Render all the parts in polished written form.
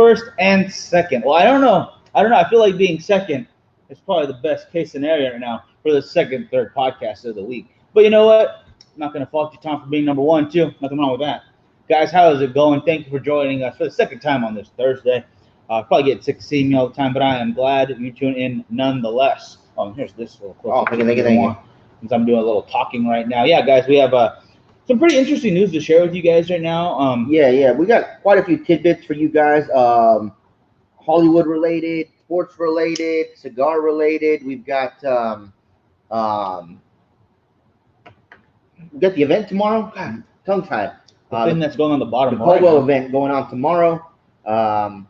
first and second. Well, I don't know. I feel like being second is probably the best case scenario right now for the second, third podcast of the week. But you know what? I'm not going to fault you, Tom, for being number one, too. Nothing wrong with that. Guys, how is it going? Thank you for joining us for the second time on this Thursday. Probably get sick of seeing me all the time, but I am glad you tune in nonetheless. Here's this little clip. Oh, thank you. Since I'm doing a little talking right now. Yeah, guys, we have some pretty interesting news to share with you guys right now. Yeah, we got quite a few tidbits for you guys. Hollywood related, sports related, cigar related. We've got we got the event tomorrow. God, tongue tied. The thing that's going on the bottom the right. Caldwell event going on tomorrow. A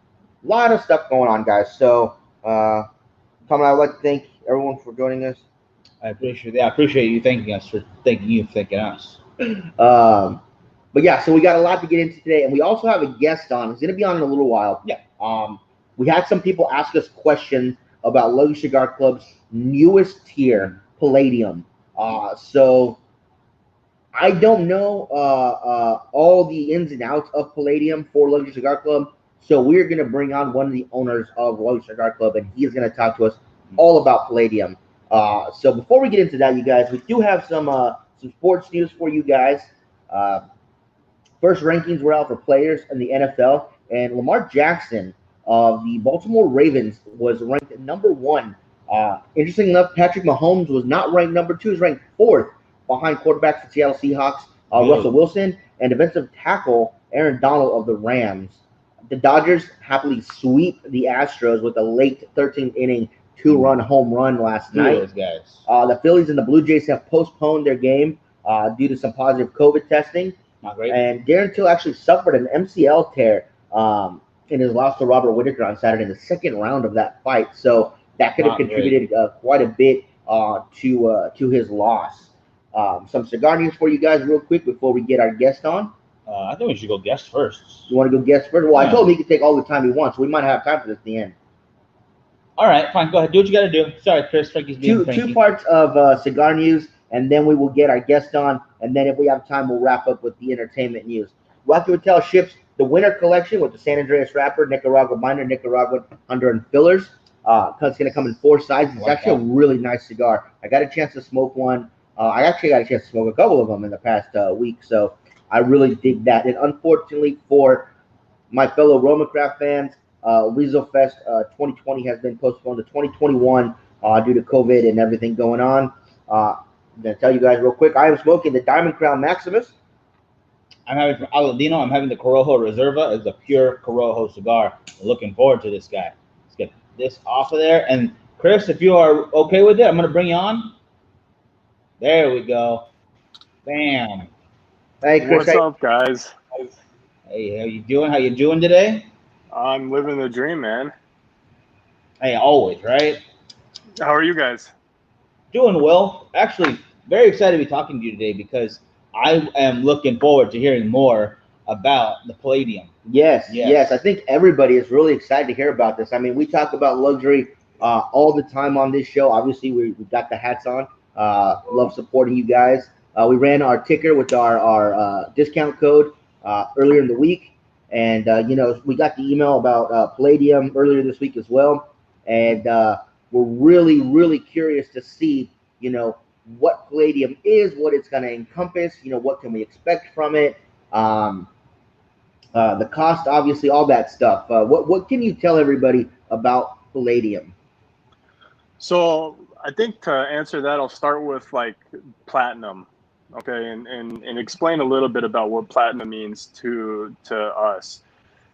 lot of stuff going on, guys. So, Tom and I would like to thank everyone for joining us. I appreciate you thanking us for thanking us. But yeah, so we got a lot to get into today, and we also have a guest on. He's going to be on in a little while. Yeah. We had some people ask us questions about Luxury Cigar Club's newest tier, Palladium. So I don't know all the ins and outs of Palladium for Luxury Cigar Club. So we're going to bring on one of the owners of Luxury Cigar Club, and he's going to talk to us all about Palladium. So before we get into that, you guys, we do have some sports news for you guys. First rankings were out for players in the NFL, and Lamar Jackson of the Baltimore Ravens was ranked number 1. Interesting enough, Patrick Mahomes was not ranked number 2. He's ranked 4th behind quarterback for Seattle Seahawks, Russell Wilson, and defensive tackle Aaron Donald of the Rams. The Dodgers happily sweep the Astros with a late 13th inning 2-run home run last night. Those guys. The Phillies and the Blue Jays have postponed their game due to some positive COVID testing. Not great. And Darren Till actually suffered an MCL tear in his loss to Robert Whitaker on Saturday in the second round of that fight. So that could have contributed quite a bit to his loss. Some cigar news for you guys real quick before we get our guest on. I think we should go guest first. You want to go guest first? Well, yeah. I told him he could take all the time he wants, so we might have time for this at the end. All right, fine. Go ahead. Do what you got to do. Sorry, Chris. Frankie's being Frankie. 2 parts of cigar news, and then we will get our guest on. And then if we have time, we'll wrap up with the entertainment news. Rocky Hotel ships the winter collection with the San Andreas wrapper, Nicaragua binder, Nicaraguan Honduran fillers. It's going to come in 4 sizes. It's actually a really nice cigar. I got a chance to smoke one. I actually got a chance to smoke a couple of them in the past week, so I really dig that. And unfortunately for my fellow Roma Craft fans, Weasel Fest 2020 has been postponed to 2021 due to COVID and everything going on. I'm going to tell you guys real quick, I am smoking the Diamond Crown Maximus. I'm having from Aladino. I'm having the Corojo Reserva. It's a pure Corojo cigar. I'm looking forward to this guy. Let's get this off of there. And Chris, if you are okay with it, I'm going to bring you on. There we go. Bam. Hey, Chris. What's up, guys? Hey, how you doing? How you doing today? I'm living the dream, man. Hey, always, right? How are you guys? Doing well. Actually, very excited to be talking to you today because I am looking forward to hearing more about the Palladium. Yes. I think everybody is really excited to hear about this. I mean, we talk about luxury all the time on this show. Obviously, we got the hats on. Love supporting you guys. We ran our ticker with our discount code earlier in the week. And, we got the email about Palladium earlier this week as well. And we're really, really curious to see, what Palladium is, what it's going to encompass, what can we expect from it, the cost, obviously, all that stuff. What can you tell everybody about Palladium? So I think to answer that, I'll start with platinum, okay, and explain a little bit about what platinum means to us.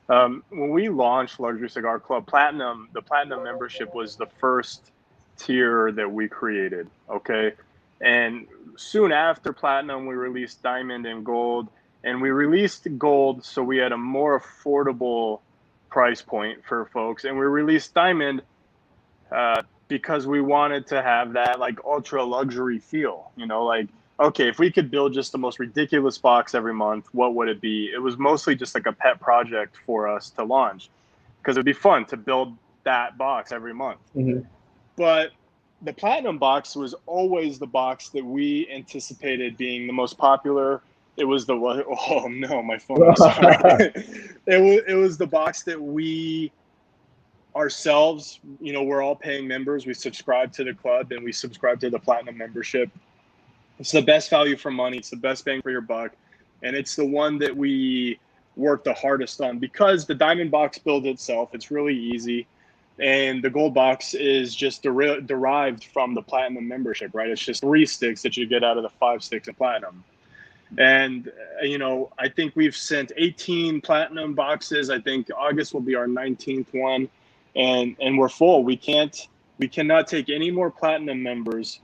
When we launched Luxury Cigar Club, the platinum membership was the first tier that we created, okay? And soon after platinum, we released diamond and gold, and we released gold so we had a more affordable price point for folks, and we released diamond because we wanted to have that ultra luxury feel, okay, if we could build just the most ridiculous box every month, what would it be? It was mostly just a pet project for us to launch because it'd be fun to build that box every month. Mm-hmm. But the platinum box was always the box that we anticipated being the most popular It was the what? Oh no, my phone. Sorry. It was the box that we ourselves, we're all paying members. We subscribe to the club and we subscribe to the platinum membership. It's the best value for money. It's the best bang for your buck. And it's the one that we work the hardest on because the diamond box build itself, it's really easy. And the gold box is just derived from the platinum membership, right? It's just 3 sticks that you get out of the 5 sticks of platinum. And, I think we've sent 18 platinum boxes. I think August will be our 19th one. And we're full. We cannot take any more platinum members.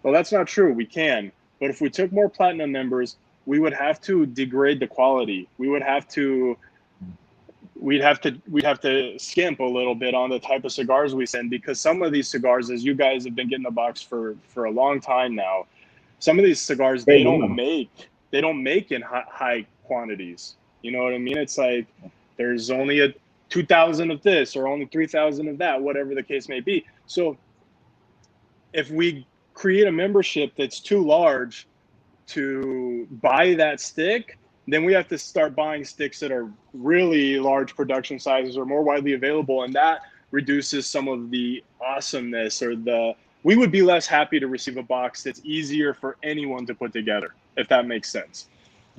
Well, that's not true. We can. But if we took more platinum members, we would have to degrade the quality. We'd have to skimp a little bit on the type of cigars we send, because some of these cigars, as you guys have been getting the box for a long time now, some of these cigars they don't make in high quantities. You know what I mean? It's like there's only a 2,000 of this or only 3,000 of that, whatever the case may be. So if we create a membership that's too large to buy that stick, then we have to start buying sticks that are really large production sizes or more widely available, and that reduces some of the awesomeness we would be less happy to receive a box that's easier for anyone to put together, if that makes sense.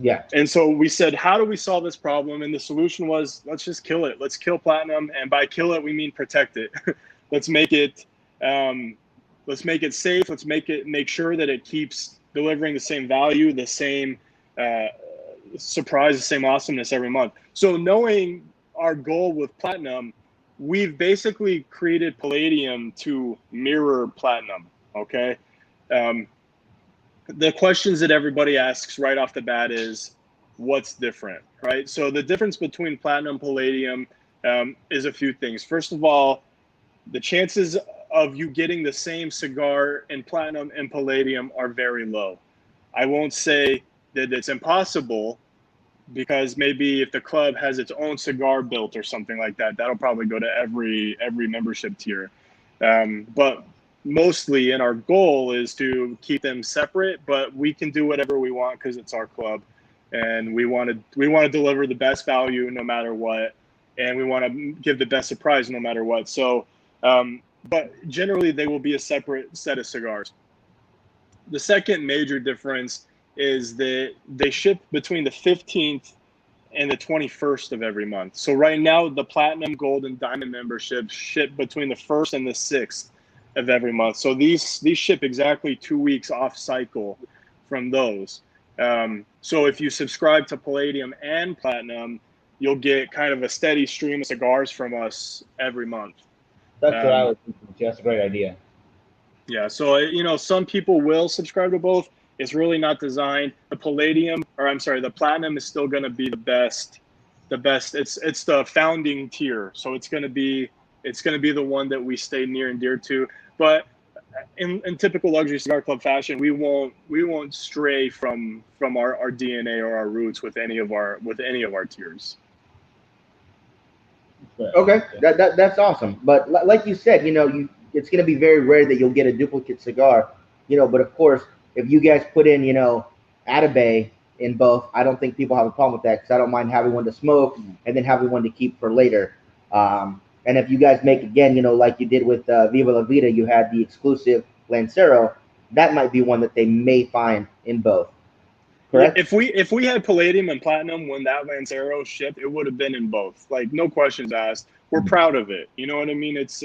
Yeah. And so we said, how do we solve this problem? And the solution was, let's just kill it. Let's kill platinum, and by kill it we mean protect it. Let's make it safe. Let's make sure that it keeps delivering the same value, the same surprise, the same awesomeness every month. So knowing our goal with platinum, we've basically created palladium to mirror platinum. Okay. The questions that everybody asks right off the bat is, what's different, right? So the difference between platinum and palladium is a few things. First of all, the chances of you getting the same cigar in platinum and palladium are very low. I won't say that it's impossible, because maybe if the club has its own cigar built or something like that, that'll probably go to every membership tier. But mostly, and our goal is to keep them separate, but we can do whatever we want because it's our club, and we want to deliver the best value no matter what, and we want to give the best surprise no matter what. So, but generally they will be a separate set of cigars. The second major difference is that they ship between the 15th and the 21st of every month. So right now, the platinum, gold, and diamond memberships ship between the 1st and the 6th of every month. So these ship exactly 2 weeks off cycle from those. So if you subscribe to palladium and platinum, you'll get kind of a steady stream of cigars from us every month. That's what I was thinking. That's a great idea. Yeah, so some people will subscribe to both. It's really not designed. The platinum is still going to be the best. It's the founding tier, so it's going to be the one that we stay near and dear to. But in typical luxury cigar club fashion, we won't stray from our DNA or our roots with any of our tiers. Okay, that's awesome. But like you said, it's going to be very rare that you'll get a duplicate cigar, but of course, if you guys put in, Atabay in both, I don't think people have a problem with that, because I don't mind having one to smoke and then having one to keep for later. And if you guys make, again, like you did with Viva La Vida, you had the exclusive Lancero, that might be one that they may find in both. Correct? If we had palladium and platinum when that Lancero shipped, it would have been in both. Like, no questions asked. We're proud of it. You know what I mean? It's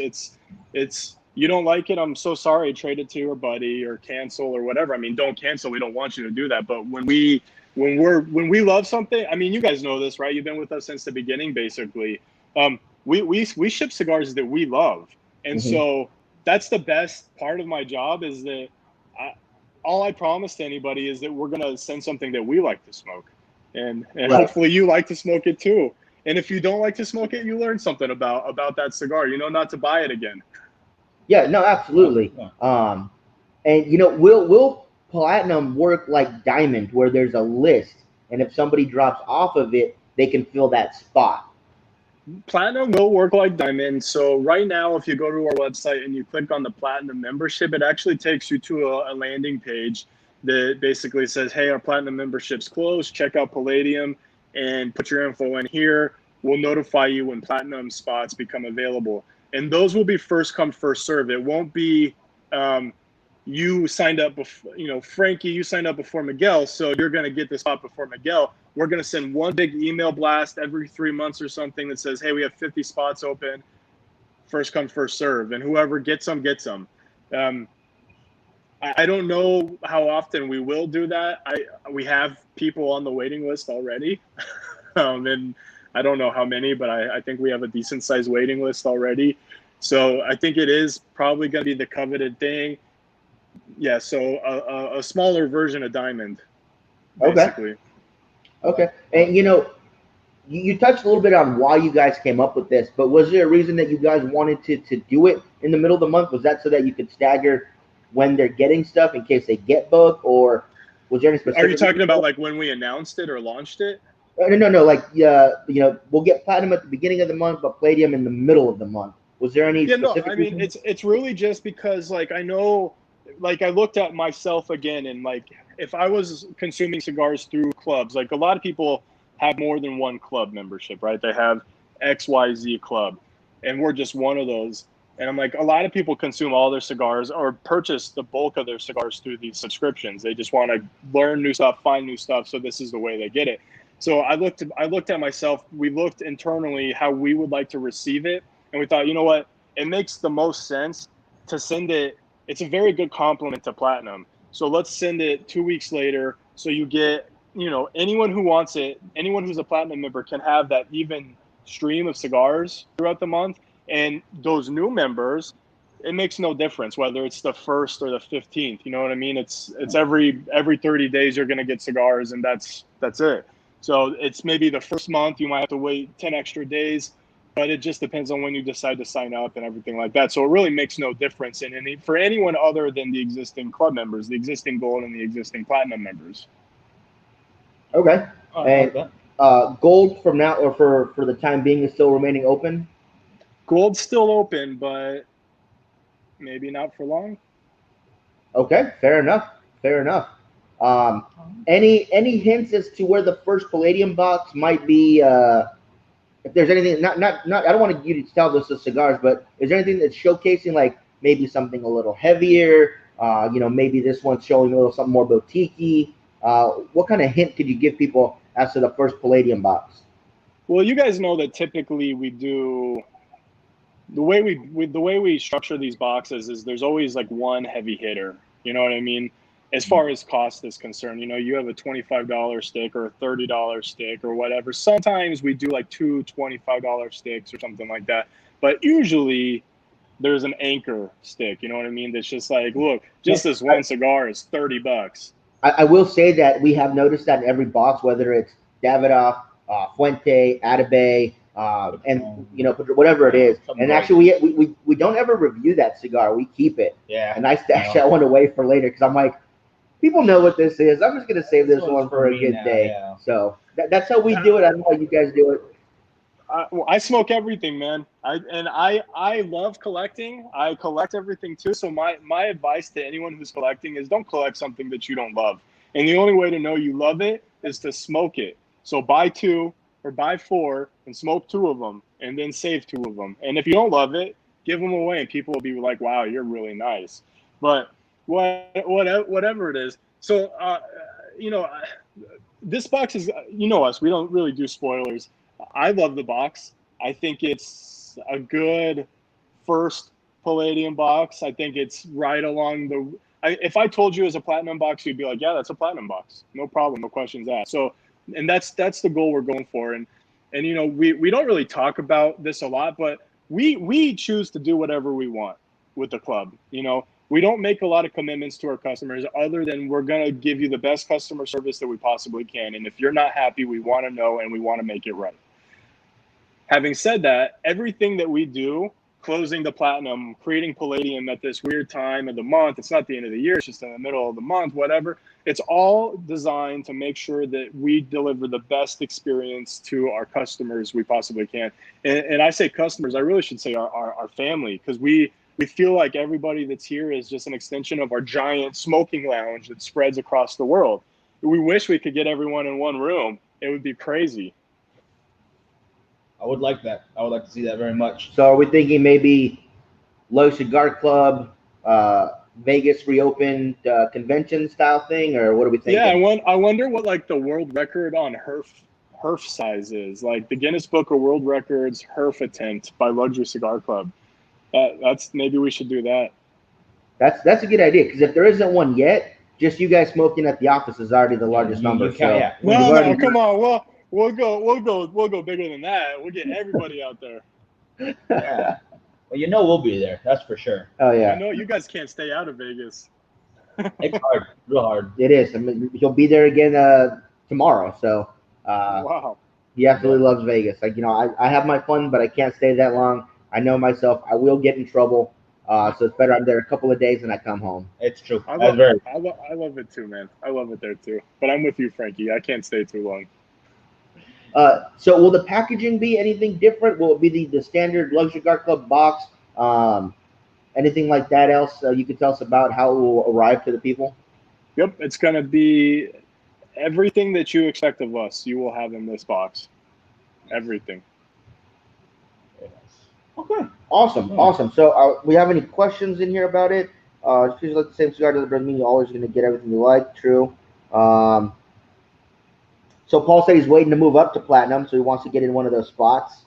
you don't like it, I'm so sorry, trade it to your buddy or cancel or whatever. I mean, don't cancel. We don't want you to do that. But when we love something, I mean, you guys know this, right? You've been with us since the beginning, basically. We ship cigars that we love. And so that's the best part of my job, is that all I promise to anybody is that we're going to send something that we like to smoke. And hopefully you like to smoke it too. And if you don't like to smoke it, you learn something about that cigar, not to buy it again. Yeah, no, absolutely. And will platinum work like diamond, where there's a list, and if somebody drops off of it, they can fill that spot? Platinum will work like diamond. So right now, if you go to our website and you click on the platinum membership, it actually takes you to a landing page that basically says, hey, our platinum membership's closed. Check out Palladium and put your info in here. We'll notify you when platinum spots become available. And those will be first come, first serve. It won't be you signed up before, Frankie, you signed up before Miguel, so you're going to get the spot before Miguel. We're going to send one big email blast every 3 months or something that says, hey, we have 50 spots open. First come, first serve. And whoever gets them, gets them. I don't know how often we will do that. We have people on the waiting list already. And I don't know how many, but I think we have a decent sized waiting list already. So I think it is probably going to be the coveted thing. Yeah, so a smaller version of Diamond, basically. Okay. And, you touched a little bit on why you guys came up with this, but was there a reason that you guys wanted to do it in the middle of the month? Was that so that you could stagger when they're getting stuff in case they get booked, or was there any specific? Are you talking about like when we announced it or launched it? No. Like, we'll get platinum at the beginning of the month, but Palladium in the middle of the month. Was there any? Yeah, no. Specific I mean, reason? it's really just because like I know, like I looked at myself again, and like if I was consuming cigars through clubs, like a lot of people have more than one club membership, right? They have XYZ club, and we're just one of those. And I'm like, a lot of people consume all their cigars or purchase the bulk of their cigars through these subscriptions. They just want to learn new stuff, find new stuff. So this is the way they get it. So I looked at myself. We looked internally how we would like to receive it. And we thought, you know what? It makes the most sense to send it. It's a very good compliment to Platinum. So let's send it 2 weeks later. So you get, anyone who wants it, anyone who's a Platinum member can have that even stream of cigars throughout the month. And those new members, it makes no difference whether it's the 1st or the 15th. You know what I mean? It's every 30 days you're going to get cigars, and that's it. So it's maybe the first month you might have to wait 10 extra days, but it just depends on when you decide to sign up and everything like that. So it really makes no difference for anyone other than the existing club members, the existing Gold and the existing Platinum members. Okay. And Gold from now or for the time being is still remaining open? Gold's still open, but maybe not for long. Okay, fair enough. Any hints as to where the first Palladium box might be? If there's anything, not. I don't want you to tell us the cigars, but is there anything that's showcasing like maybe something a little heavier? Maybe this one's showing a little something more boutique-y. What kind of hint could you give people as to the first Palladium box? Well, you guys know that typically we do. The way we structure these boxes is there's always like one heavy hitter. You know what I mean? As far as cost is concerned, you have a $25 stick or a $30 stick or whatever. Sometimes we do like two $25 sticks or something like that. But usually there's an anchor stick. You know what I mean? That's just like, look, just this one cigar is $30. I will say that we have noticed that in every box, whether it's Davidoff, Fuente, Atabey, and whatever it is. And actually, we don't ever review that cigar. We keep it. Yeah. And I stash that one away for later because I'm like, people know what this is. I'm just gonna save this one for a good day. Yeah. So that's how we do it. I don't know how you guys do it. I smoke everything, man. I love collecting. I collect everything too. So my advice to anyone who's collecting is don't collect something that you don't love. And the only way to know you love it is to smoke it. So buy 2 or buy 4 and smoke 2 of them and then save 2 of them. And if you don't love it, give them away and people will be like, wow, you're really nice. But whatever it is. So, this box is, us, we don't really do spoilers. I love the box. I think it's a good first Palladium box. I think it's right along if I told you as a Platinum box, you'd be like, yeah, that's a Platinum box. No problem. No questions asked. So, and that's the goal we're going for. And we don't really talk about this a lot, but we choose to do whatever we want with the club. We don't make a lot of commitments to our customers other than we're going to give you the best customer service that we possibly can. And if you're not happy, we want to know and we want to make it right. Having said that, everything that we do, closing the Platinum, creating Palladium at this weird time of the month, it's not the end of the year, it's just in the middle of the month, whatever. It's all designed to make sure that we deliver the best experience to our customers we possibly can. And I say customers, I really should say our family, because we we feel like everybody that's here is just an extension of our giant smoking lounge that spreads across the world. We wish we could get everyone in one room. It would be crazy. I would like that. I would like to see that very much. So are we thinking maybe Low Cigar Club, Vegas reopened convention style thing, or what are we thinking? Yeah, I wonder what like the world record on herf size is. Like the Guinness Book of World Records herf attempt by Luxury Cigar Club. That's maybe we should do that. That's a good idea, because if there isn't one yet, just you guys smoking at the office is already the largest number. Yeah. No, come on. We'll go bigger than that. We'll get everybody out there. Yeah. Well, we'll be there. That's for sure. Oh yeah. I know you guys can't stay out of Vegas. It's hard, real hard. It is. I mean, he'll be there again tomorrow. So wow. He absolutely loves Vegas. Like, I have my fun, but I can't stay that long. I know myself. I will get in trouble. So it's better I'm there a couple of days and I come home. It's true. I love it too, man. I love it there too. But I'm with you, Frankie. I can't stay too long. So will the packaging be anything different? Will it be the standard Luxury Cigar Club box? Anything like that else you could tell us about how it will arrive to the people? Yep, it's going to be everything that you expect of us. You will have in this box. Everything. Okay, awesome. So we have any questions in here about it? Just because you like the same cigar doesn't mean you're always going to get everything you like. True. So Paul said he's waiting to move up to platinum, so he wants to get in one of those spots.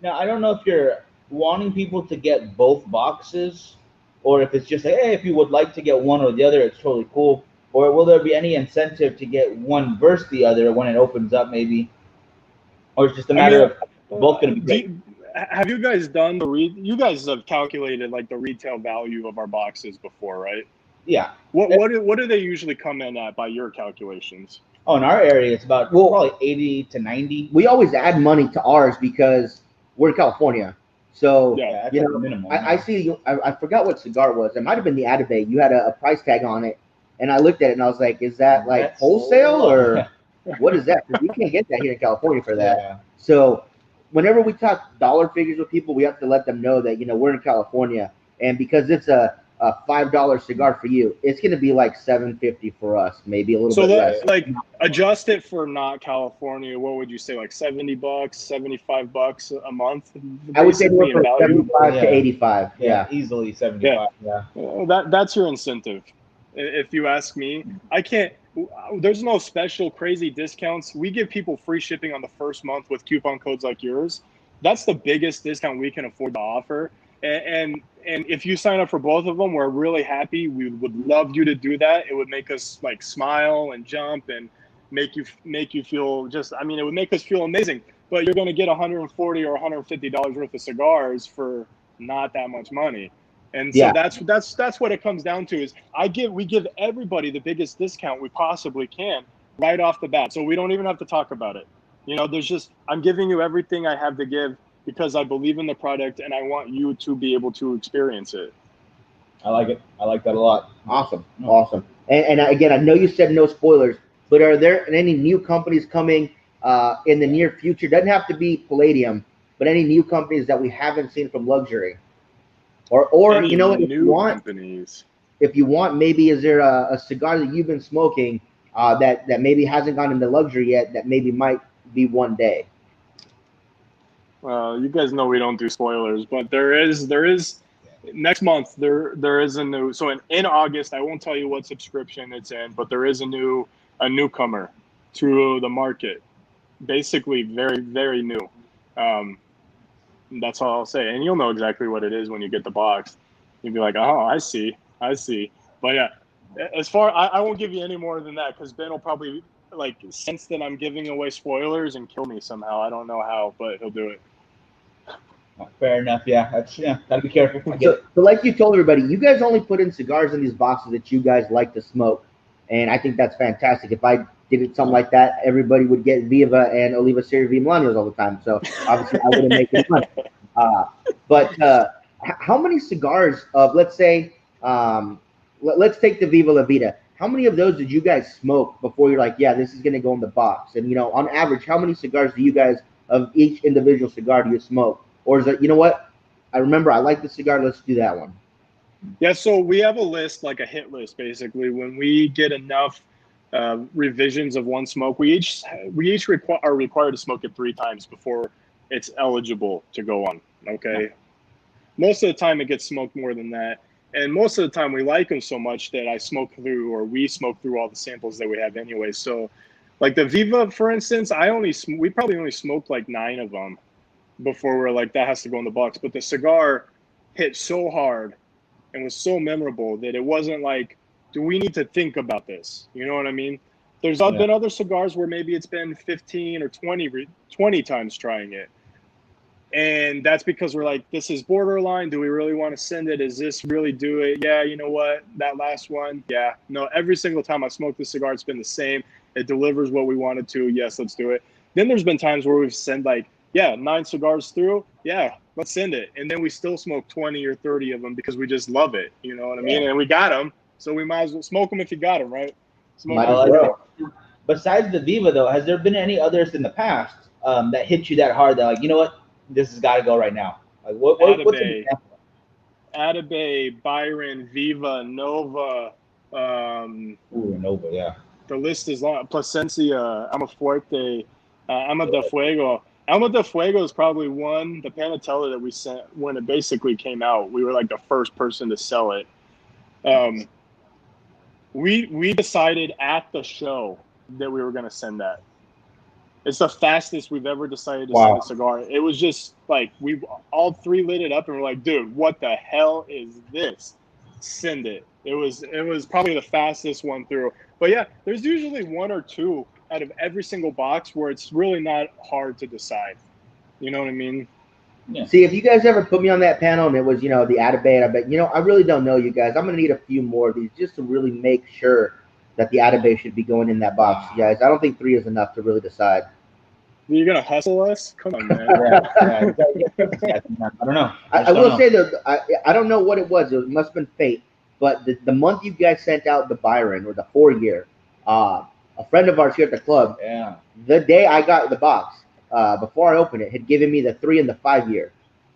Now, I don't know if you're wanting people to get both boxes, or if it's just like, hey, if you would like to get one or the other, it's totally cool. Or will there be any incentive to get one versus the other when it opens up, maybe? Or it's just a matter of both going to be great? Have you guys done you guys have calculated like the retail value of our boxes before, right? Yeah. What do they usually come in at by your calculations? Oh, in our area, it's about probably 80 to 90. We always add money to ours because we're in California. So, yeah, minimum. I see, I forgot what cigar it was. It might have been the Atabey. You had a price tag on it. And I looked at it and I was like, is that like That's wholesale or what is that? Because we can't get that here in California for that. Yeah. So whenever we talk dollar figures with people, we have to let them know that, we're in California. And because it's a $5 cigar for you, it's going to be like $7.50 for us, maybe a little bit less. Like adjust it for not California. What would you say, like $70, $75 a month? I would say we're from 75 to 85. Yeah, easily 75. Yeah. That's your incentive. If you ask me, I can't. There's no special crazy discounts. We give people free shipping on the first month with coupon codes like yours. That's the biggest discount we can afford to offer. And if you sign up for both of them, we're really happy. We would love you to do that. It would make us like smile and jump and make you feel just. I mean, it would make us feel amazing. But you're going to get $140 or $150 worth of cigars for not that much money. And so that's what it comes down to is we give everybody the biggest discount we possibly can right off the bat. So we don't even have to talk about it. I'm giving you everything I have to give because I believe in the product and I want you to be able to experience it. I like it. I like that a lot. Awesome. And again, I know you said no spoilers, but are there any new companies coming in the near future? Doesn't have to be Palladium, but any new companies that we haven't seen from Luxury? Or if you want, maybe is there a cigar that you've been smoking that maybe hasn't gone into Luxury yet that maybe might be one day? You guys know we don't do spoilers, but there is next month there is a new. So in August, I won't tell you what subscription it's in, but there is a newcomer to the market, basically very, very new. That's all I'll say. And you'll know exactly what it is when you get the box. You'll be like, oh, I see. But yeah, as far, I won't give you any more than that because Ben will probably sense that I'm giving away spoilers and kill me somehow. I don't know how, but he'll do it. Fair enough. Yeah. Gotta be careful. So like you told everybody, you guys only put in cigars in these boxes that you guys like to smoke. And I think that's fantastic. If I did something like that, everybody would get Viva and Oliva Serie V Millennials all the time. So obviously I wouldn't make any money. But how many cigars of, let's say, let's take the Viva La Vida. How many of those did you guys smoke before you're like, yeah, this is going to go in the box? And, on average, how many cigars do you guys, of each individual cigar, do you smoke? Or is it, I remember I like the cigar. Let's do that one. Yeah, so we have a list, like a hit list, basically. When we get enough revisions of one smoke, we each are required to smoke it 3 times before it's eligible to go on. Okay, most of the time it gets smoked more than that, and most of the time we like them so much that we smoke through all the samples that we have anyway. So, like the Viva, for instance, we probably only smoked like 9 of them before we're like, that has to go in the box. But the cigar hit so hard and was so memorable that it wasn't like, do we need to think about this? You know what I mean? There's been other cigars where maybe it's been 15 or 20 times trying it. And that's because we're like, this is borderline. Do we really want to send it? Is this really do it? Yeah, you know what? That last one, yeah. No, every single time I smoke the cigar, it's been the same. It delivers what we wanted to. Yes, let's do it. Then there's been times where we've sent like, 9 cigars through. Yeah, let's send it. And then we still smoke 20 or 30 of them because we just love it. You know what I mean? And we got them. So we might as well smoke them if you got them, right? Might as well. Besides the Viva, though, has there been any others in the past that hit you that hard that, like, you know what, this has got to go right now? Like, what's an example? Atabey, Byron, Viva, Nova. Nova, yeah. The list is long. Plasencia, Alma Fuerte, Alma de Fuego. Alma de Fuego is probably the Panatella that we sent when it basically came out. We were like the first person to sell it. We decided at the show that we were going to send that. It's the fastest we've ever decided to send a cigar. It was just like, we all 3 lit it up and we're like, dude, what the hell is this? Send it. It was probably the fastest one through. But yeah, there's usually 1 or 2 out of every single box where it's really not hard to decide. You know what I mean? Yeah. See, if you guys ever put me on that panel and it was, the Atabey, I bet, I really don't know you guys. I'm going to need a few more of these just to really make sure that the Atabey should be going in that box, you guys. I don't think 3 is enough to really decide. You're going to hustle us? Come on, man. I don't know. I will say that I don't know what it was. It must have been fate. But the month you guys sent out the Byron, or the 4-year, a friend of ours here at the club, the day I got the box, before I opened it, had given me the 3 and the 5-year.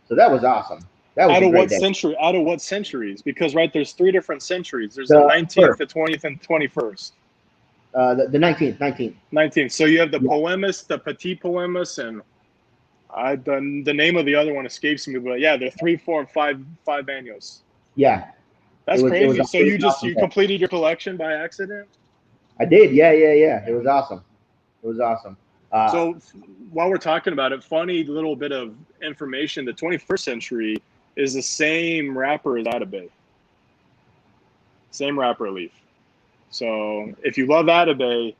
So that was awesome. That was out a of great what day. century? Out of what centuries? Because there's 3 different centuries. There's the 19th, the 20th, and 21st. The 19th. 19th. So you have the Poemus, the Petit Poemus, and the name of the other one escapes me. But yeah, they're 3, 4, and 5 años. Yeah, that's crazy. So you completed your collection by accident? I did. Yeah. It was awesome. So while we're talking about it, funny little bit of information: the 21st century is the same wrapper as Atabey. Same wrapper leaf. So if you love Atabey,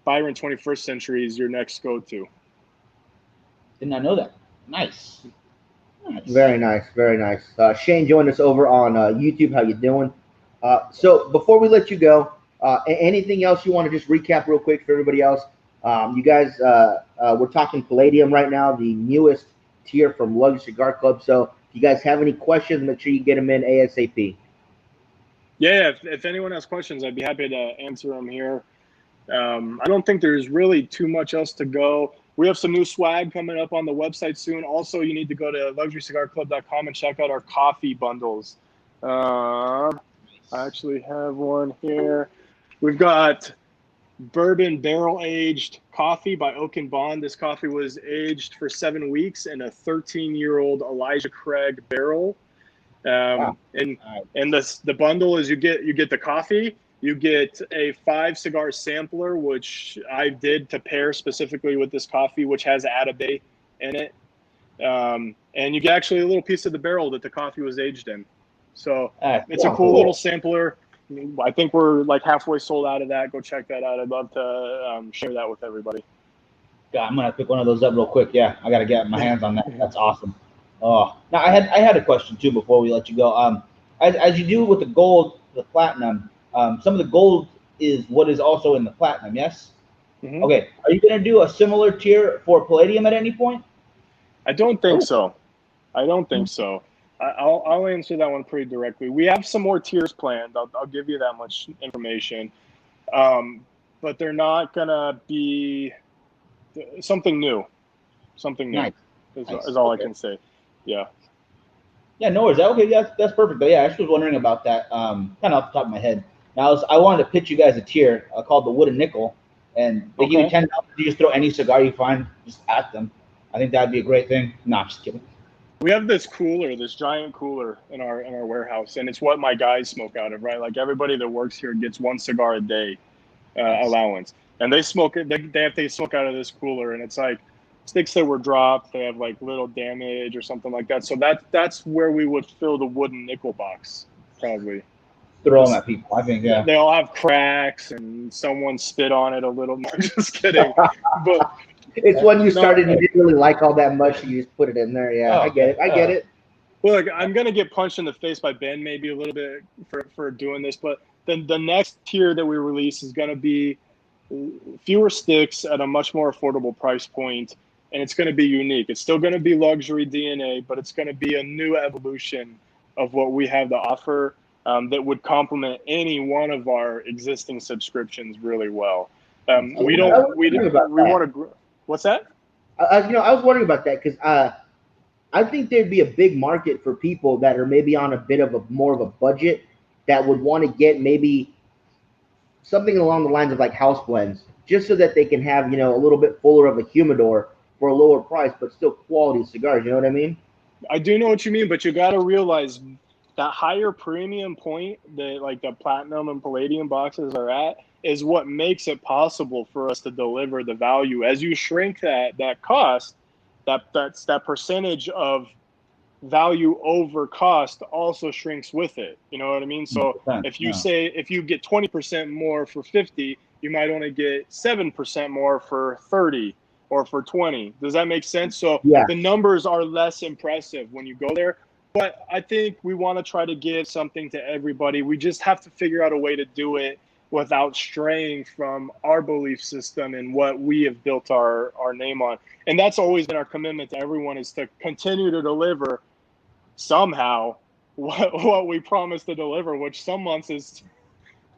Byron 21st Century is your next go-to. Did not know that. Nice. Very nice. Shane joined us over on YouTube. How you doing? So before we let you go, anything else you want to just recap real quick for everybody else? You guys, we're talking Palladium right now, the newest tier from Luxury Cigar Club. So if you guys have any questions, make sure you get them in ASAP. Yeah, if anyone has questions, I'd be happy to answer them here. I don't think there's really too much else to go. We have some new swag coming up on the website soon. Also, you need to go to luxurycigarclub.com and check out our coffee bundles. I actually have one here. We've got bourbon barrel-aged coffee by Oak & Bond. This coffee was aged for 7 weeks in a 13-year-old Elijah Craig barrel. And the bundle is you get the coffee, you get a 5 cigar sampler, which I did to pair specifically with this coffee, which has Atabey in it, and you get actually a little piece of the barrel that the coffee was aged in. So it's a cool little sampler. I think we're like halfway sold out of that. Go check that out. I'd love to share that with everybody. God, I'm gonna pick one of those up real quick. Yeah, I gotta get my hands on that. That's awesome. Oh, now I had a question too before we let you go. As you do with the gold, the platinum, some of the gold is what is also in the platinum. Yes. Mm-hmm. Okay. Are you gonna do a similar tier for Palladium at any point? I don't think so. I'll answer that one pretty directly. We have some more tiers planned. I'll give you that much information, but they're not gonna be something new. Something new. Nice. Is all I can say. Yeah. Yeah, no worries. Okay, yeah, that's perfect. But yeah, I just was wondering about that, kind of off the top of my head. Now, I wanted to pitch you guys a tier called the Wooden Nickel, and they give you Okay. $10. You just throw any cigar you find just at them. I think that'd be a great thing. Nah, just kidding. We have this cooler, this giant cooler in our warehouse, and it's what my guys smoke out of, right? Like everybody that works here gets one cigar a day Nice. allowance, and they smoke it. They have to smoke out of this cooler, and it's like sticks that were dropped. They have like little damage or something like that. So that's where we would fill the wooden nickel box, probably. Throw them Just at people. I think, yeah. they all have cracks, and someone spit on it a little. No, just kidding, but. It's when you No, started, you didn't really like all that much, you just put it in there. Yeah, Oh, I get it. I get it. Look, I'm gonna get punched in the face by Ben maybe a little bit for doing this, but then the next tier that we release is gonna be fewer sticks at a much more affordable price point, and it's gonna be unique. It's still gonna be luxury DNA, but it's gonna be a new evolution of what we have to offer that would complement any one of our existing subscriptions really well. We want to. What's that? I was wondering about that because I think there'd be a big market for people that are maybe on a bit of a more of a budget that would want to get maybe something along the lines of like house blends, just so that they can have, a little bit fuller of a humidor for a lower price, but still quality cigars. You know what I mean? I do know what you mean, but you got to realize that higher premium point that like the platinum and palladium boxes are at is what makes it possible for us to deliver the value. As you shrink that cost, that percentage of value over cost also shrinks with it. You know what I mean? So if you say if you get 20% more for 50, you might only get 7% more for 30 or for 20. Does that make sense? So Yeah. the numbers are less impressive when you go there. But I think we want to try to give something to everybody. We just have to figure out a way to do it without straying from our belief system and what we have built our name on. And that's always been our commitment to everyone, is to continue to deliver somehow what we promised to deliver, which some months is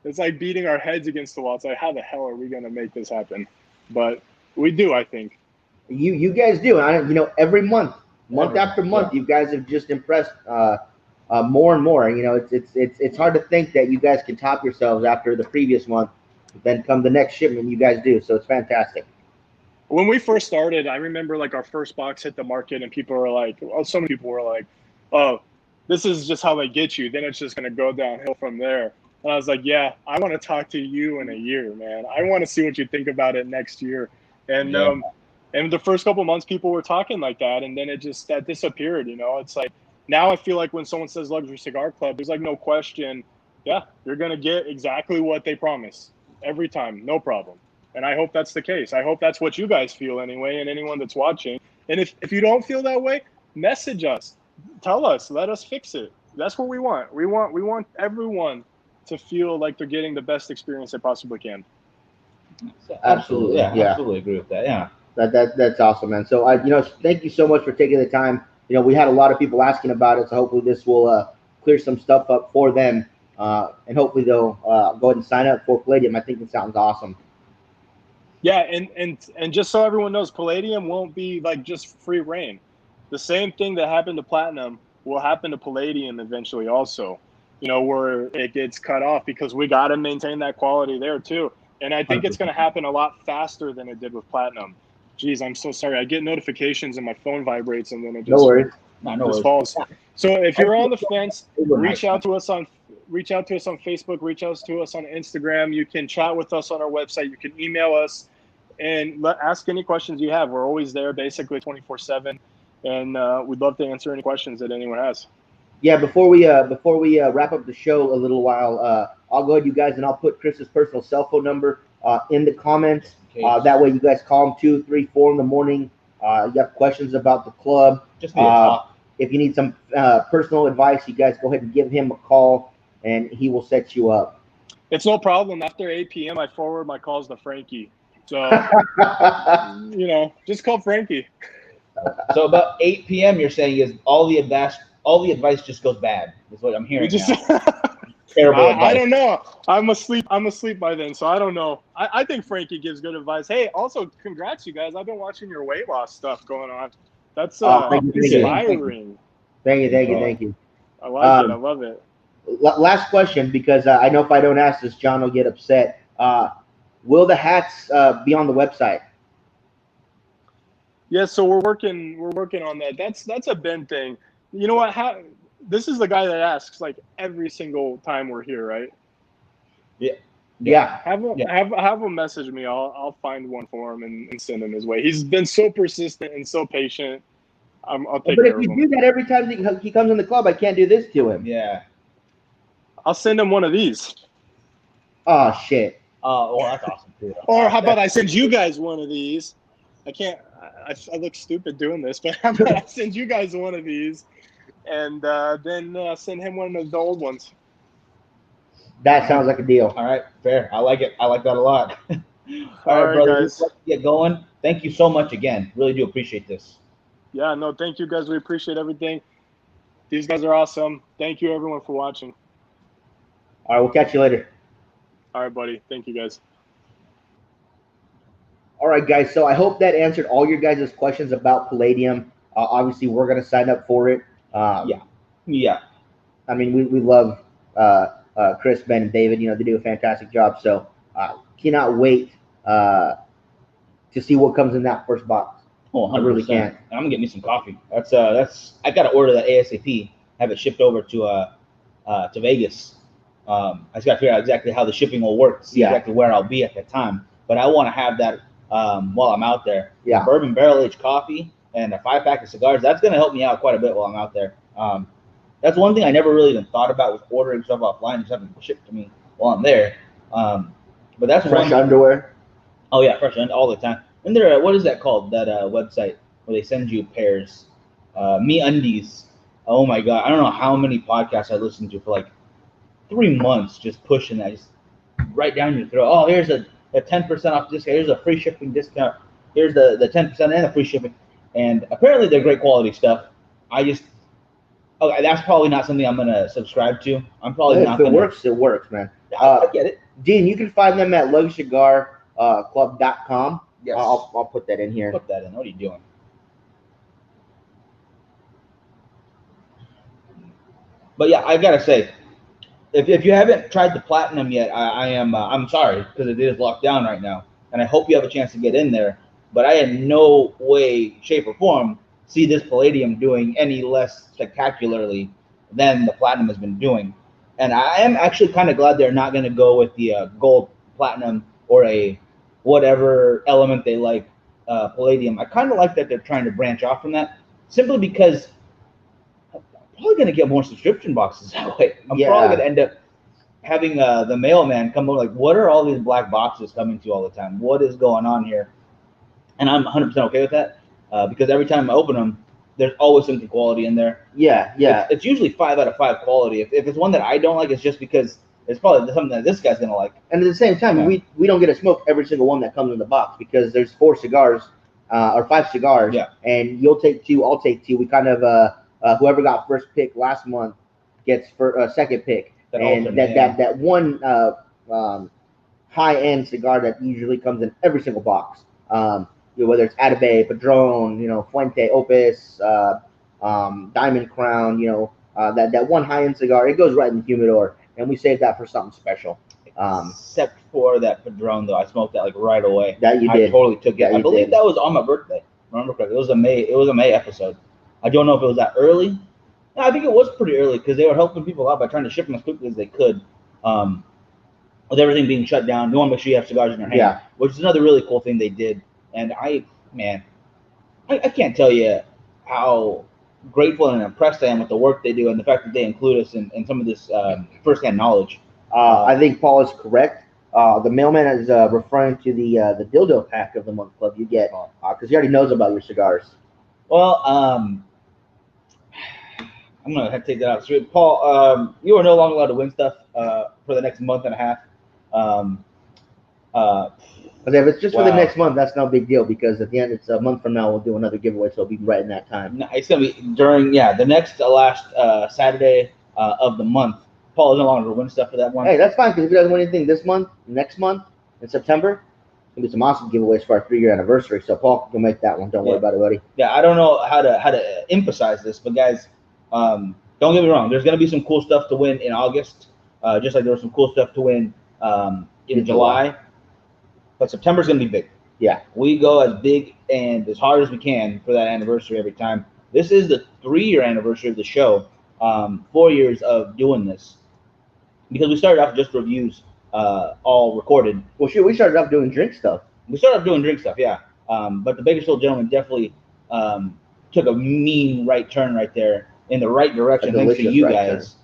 it's like beating our heads against the wall. It's like, how the hell are we going to make this happen? But we do, I think. You guys do. Every month after month, you guys have just impressed more and more. It's hard to think that you guys can top yourselves after the previous month. Then come the next shipment, you guys do. So it's fantastic. When we first started, I remember like our first box hit the market, and people were like, so many people were like, "Oh, this is just how they get you. Then it's just going to go downhill from there." And I was like, "Yeah, I want to talk to you in a year, man. I want to see what you think about it next year." And and the first couple of months, people were talking like that, and then that disappeared. It's like now I feel like when someone says Luxury Cigar Club, there's like no question. Yeah, you're gonna get exactly what they promise every time, no problem. And I hope that's the case. I hope that's what you guys feel anyway, and anyone that's watching. And if you don't feel that way, message us, tell us, let us fix it. That's what we want. We want everyone to feel like they're getting the best experience they possibly can. Absolutely, yeah. Absolutely agree with that. Yeah. That's awesome, man. So thank you so much for taking the time. We had a lot of people asking about it, so hopefully this will clear some stuff up for them, and hopefully they'll go ahead and sign up for Palladium. I think it sounds awesome. Yeah, and just so everyone knows, Palladium won't be like just free reign. The same thing that happened to Platinum will happen to Palladium eventually also, where it gets cut off, because we got to maintain that quality there too. And I think it's going to happen a lot faster than it did with Platinum. Geez, I'm so sorry. I get notifications and my phone vibrates, and then it just falls. So if you're on the fence, reach out to us on Facebook, reach out to us on Instagram. You can chat with us on our website. You can email us and ask any questions you have. We're always there, basically 24/7, and we'd love to answer any questions that anyone has. Yeah, before we wrap up the show a little while, I'll go ahead, you guys, and I'll put Chris's personal cell phone number in the comments. That way, you guys call him 2, 3, 4 in the morning. You have questions about the club. Just need to talk. If you need some personal advice, you guys go ahead and give him a call, and he will set you up. It's no problem. After 8 p.m., I forward my calls to Frankie. So, just call Frankie. So about 8 p.m., you're saying is all the advice just goes bad. Is what I'm hearing. Terrible advice. I don't know. I'm asleep by then, so I don't know. I think Frankie gives good advice. Hey, also, congrats, you guys. I've been watching your weight loss stuff going on. That's inspiring. Thank you. I like it. I love it. Last question, because I know if I don't ask this, John will get upset. Will the hats be on the website? Yeah, so we're working on that. That's a Ben thing. You know what? This is the guy that asks like every single time we're here, right? Yeah. Have him message me. I'll find one for him and send him his way. He's been so persistent and so patient. I'll take But care if of him. you do that every time he comes in the club, I can't do this to him. Yeah. I'll send him one of these. Oh shit. Oh, well, that's awesome too. Or how about I send you guys one of these? I can't. I look stupid doing this, but how about I send you guys one of these, and then send him one of the old ones. That sounds like a deal. All right, fair. I like it. I like that a lot. All right, brother. Guys. Let's get going. Thank you so much again. Really do appreciate this. Yeah, no, thank you guys. We appreciate everything. These guys are awesome. Thank you, everyone, for watching. All right, we'll catch you later. All right, buddy. Thank you, guys. All right, guys. So I hope that answered all your guys' questions about Palladium. Obviously, we're going to sign up for it. Yeah. I mean, we love Chris, Ben, and David. You know, they do a fantastic job. So cannot wait to see what comes in that first box. Oh, 100%. I really can't. I'm gonna get me some coffee. That's I gotta order that ASAP. Have it shipped over to Vegas. I just gotta figure out exactly how the shipping will work. See exactly where I'll be at that time. But I want to have that while I'm out there. Yeah. Bourbon barrel aged coffee and a 5-pack of cigars. That's gonna help me out quite a bit while I'm out there. That's one thing I never really even thought about, was ordering stuff offline and just having it shipped to me while I'm there. But that's fresh underwear. Oh yeah, fresh all the time. And there, what is that called? That website where they send you pairs. Me Undies. Oh my god, I don't know how many podcasts I listened to for like 3 months, just pushing that, just right down your throat. Oh, here's a 10% off discount. Here's a free shipping discount. Here's the 10% and the free shipping. And apparently they're great quality stuff. That's probably not something I'm gonna subscribe to. I'm probably not. If it works, it works, man. I get it. Dean, you can find them at lugcigarclub.com. Yes. I'll put that in here. Put that in. What are you doing? But yeah, I gotta say, if you haven't tried the platinum yet, I'm sorry, because it is locked down right now, and I hope you have a chance to get in there. But I in no way, shape, or form see this Palladium doing any less spectacularly than the platinum has been doing. And I am actually kind of glad they're not going to go with the gold platinum or a whatever element they like Palladium. I kind of like that they're trying to branch off from that, simply because I'm probably going to get more subscription boxes that way. I'm probably going to end up having the mailman come over, like, what are all these black boxes coming to all the time? What is going on here? And I'm 100% okay with that. Because every time I open them, there's always something quality in there. Yeah. It's usually 5 out of 5 quality. If it's one that I don't like, it's just because it's probably something that this guy's gonna like. And at the same time, we don't get to smoke every single one that comes in the box, because there's 4 cigars or 5 cigars. Yeah. And you'll take 2, I'll take 2. We kind of whoever got first pick last month gets second pick. That one high end cigar that usually comes in every single box. Whether it's Atabey, Padron, Fuente, Opus, Diamond Crown, that one high-end cigar, it goes right in the humidor, and we saved that for something special. Except for that Padron, though, I smoked that like right away. That you did. I totally took it. I believe that was on my birthday. Remember correctly? It was a May episode. I don't know if it was that early. No, I think it was pretty early, because they were helping people out by trying to ship them as quickly as they could. With everything being shut down, you want to make sure you have cigars in your hand, which is another really cool thing they did. And I can't tell you how grateful and impressed I am with the work they do, and the fact that they include us in some of this firsthand knowledge. I think Paul is correct. The mailman is referring to the dildo pack of the month club you get, because he already knows about your cigars. Well, I'm gonna have to take that out straight. Paul, you are no longer allowed to win stuff for the next month and a half. But if it's just for the next month, that's no big deal, because at the end, it's a month from now, we'll do another giveaway, so it'll be right in that time. No, it's going to be during, the next last Saturday of the month. Paul is no longer going to win stuff for that one. Hey, that's fine, because if he doesn't win anything this month, next month, in September, it's going to be some awesome giveaways for our 3-year anniversary, so Paul can make that one. Don't worry about it, buddy. Yeah, I don't know how to emphasize this, but guys, Don't get me wrong. There's going to be some cool stuff to win in August, just like there was some cool stuff to win in July. But September's going to be big. Yeah. We go as big and as hard as we can for that anniversary every time. This is the 3-year anniversary of the show. 4 years of doing this. Because we started off just reviews, all recorded. Well, shoot, we started off doing drink stuff. We started off doing drink stuff, yeah. But the Bakersfield gentleman definitely took a mean right turn right there in the right direction, thanks to you guys,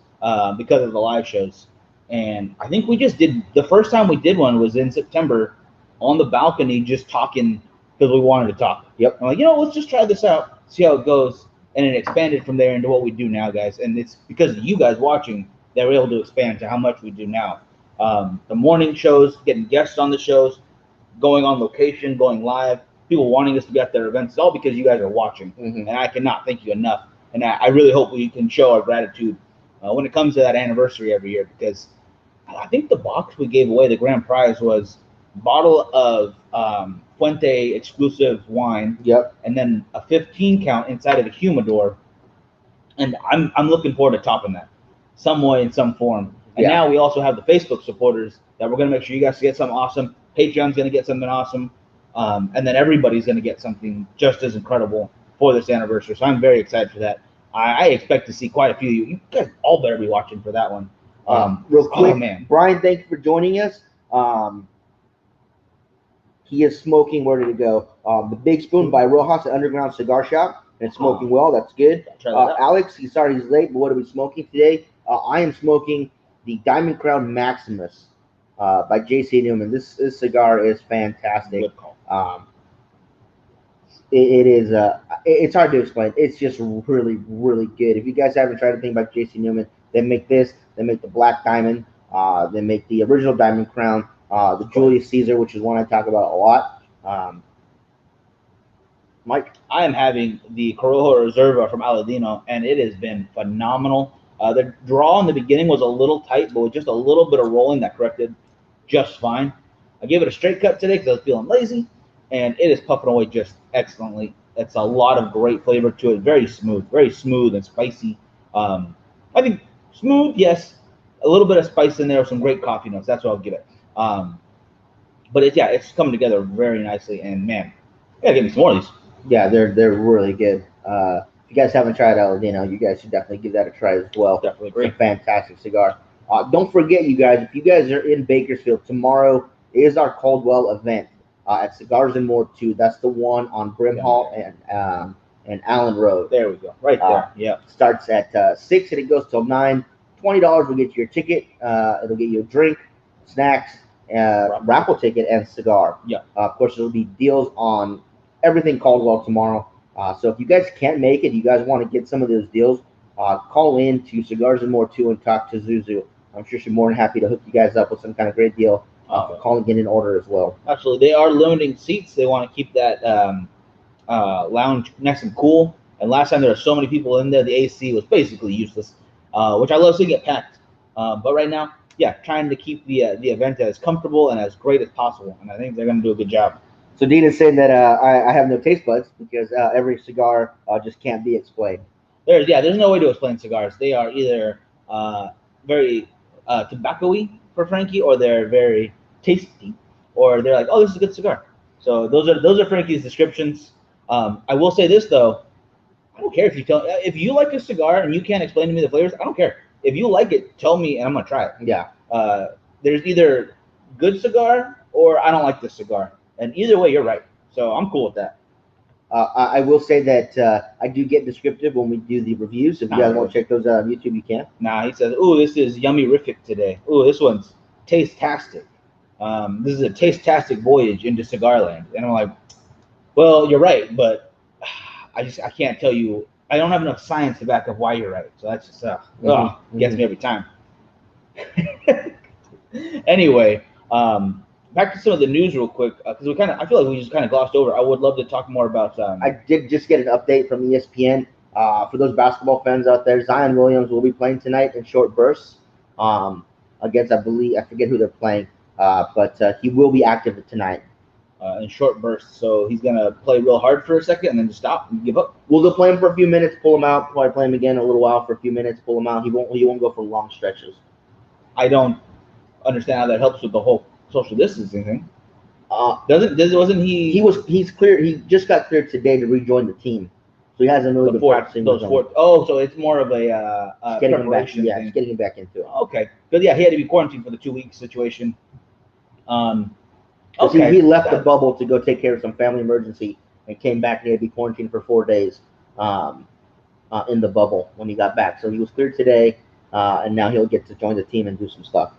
because of the live shows. And I think we just did, the first time we did one was in September on the balcony, just talking because we wanted to talk. Yep. I'm like, let's just try this out, see how it goes. And it expanded from there into what we do now, guys. And it's because of you guys watching that we're able to expand to how much we do now. The morning shows, getting guests on the shows, going on location, going live, people wanting us to be at their events, it's all because you guys are watching. Mm-hmm. And I cannot thank you enough. And I really hope we can show our gratitude when it comes to that anniversary every year, because I think the box we gave away, the grand prize, was a bottle of Fuente exclusive wine. Yep. And then a 15 count inside of a humidor. And I'm looking forward to topping that some way in some form. And now we also have the Facebook supporters that we're going to make sure you guys get something awesome. Patreon's going to get something awesome. And then everybody's going to get something just as incredible for this anniversary. So I'm very excited for that. I expect to see quite a few of you. You guys all better be watching for that one. Real quick, man. Brian, thank you for joining us. He is smoking. Where did it go? The Big Spoon by Rojas, an underground cigar shop. And it's smoking well. That's good. Alex, he's sorry he's late, but what are we smoking today? I am smoking the Diamond Crown Maximus by J.C. Newman. This cigar is fantastic. Good call. It is. It's hard to explain. It's just really, really good. If you guys haven't tried anything by J.C. Newman, they make this. They make the Black Diamond. They make the original Diamond Crown. The Julius Caesar, which is one I talk about a lot. Mike? I am having the Corojo Reserva from Aladino, and it has been phenomenal. The draw in the beginning was a little tight, but with just a little bit of rolling, that corrected just fine. I gave it a straight cut today because I was feeling lazy, and it is puffing away just excellently. It's a lot of great flavor to it. Very smooth and spicy. I think smooth, yes. A little bit of spice in there with some great coffee notes. That's what I'll give it. But it's coming together very nicely, and man, you gotta give me some more of these. Yeah, they're really good. If you guys haven't tried Aladino, you guys should definitely give that a try as well. Definitely agree. It's a fantastic cigar. Don't forget, you guys, if you guys are in Bakersfield, tomorrow is our Caldwell event at Cigars and More 2. That's the one on Brimhall and Allen Road. There we go. Right there. Starts at 6 and it goes till 9. $20 will get you your ticket. It'll get you a drink, snacks, raffle ticket, and cigar. Yeah. Of course, there'll be deals on everything Caldwell tomorrow. So if you guys can't make it, you guys want to get some of those deals, call in to Cigars and More 2 and talk to Zuzu. I'm sure she's more than happy to hook you guys up with some kind of great deal. Call and get in order as well. Actually, they are limiting seats. They want to keep that lounge nice and cool. And last time there were so many people in there, the AC was basically useless, which I love seeing it packed. But right now, trying to keep the event as comfortable and as great as possible. And I think they're going to do a good job. So Dean is saying that I have no taste buds because every cigar just can't be explained. There's no way to explain cigars. They are either very tobacco-y for Frankie, or they're very tasty, or they're like, oh, this is a good cigar. So those are Frankie's descriptions. I will say this though, I don't care if you like a cigar and you can't explain to me the flavors. I don't care. If you like it, tell me and I'm gonna try it. Yeah. There's either good cigar or I don't like this cigar. And either way, you're right. So I'm cool with that. I will say that I do get descriptive when we do the reviews. If you guys want to check those out on YouTube, you can. He says, ooh, this is yummy-rific today. Ooh, this one's taste-tastic. This is a taste-tastic voyage into cigar land. And I'm like, well, you're right, but I can't tell you. I don't have enough science to back up why you're right. So that's just gets me every time. Anyway, back to some of the news real quick, because I feel like we just kind of glossed over. I would love to talk more about. I did just get an update from ESPN. For those basketball fans out there, Zion Williams will be playing tonight in short bursts against, I forget who they're playing, but he will be active tonight. in short bursts. So he's gonna play real hard for a second and then just stop and give up. We'll go play him for a few minutes, pull him out, probably play him again a little while for a few minutes, pull him out. He won't go for long stretches. I don't understand how that helps with the whole social distancing thing. Wasn't he? He's cleared. He just got cleared today to rejoin the team, so he hasn't really been practicing. So it's more of a preparation thing. Just getting him back into it. Okay, but yeah, he had to be quarantined for the 2 week situation. Okay. He left the bubble to go take care of some family emergency and came back and he had to be quarantined for 4 days in the bubble when he got back. So he was cleared today, and now he'll get to join the team and do some stuff.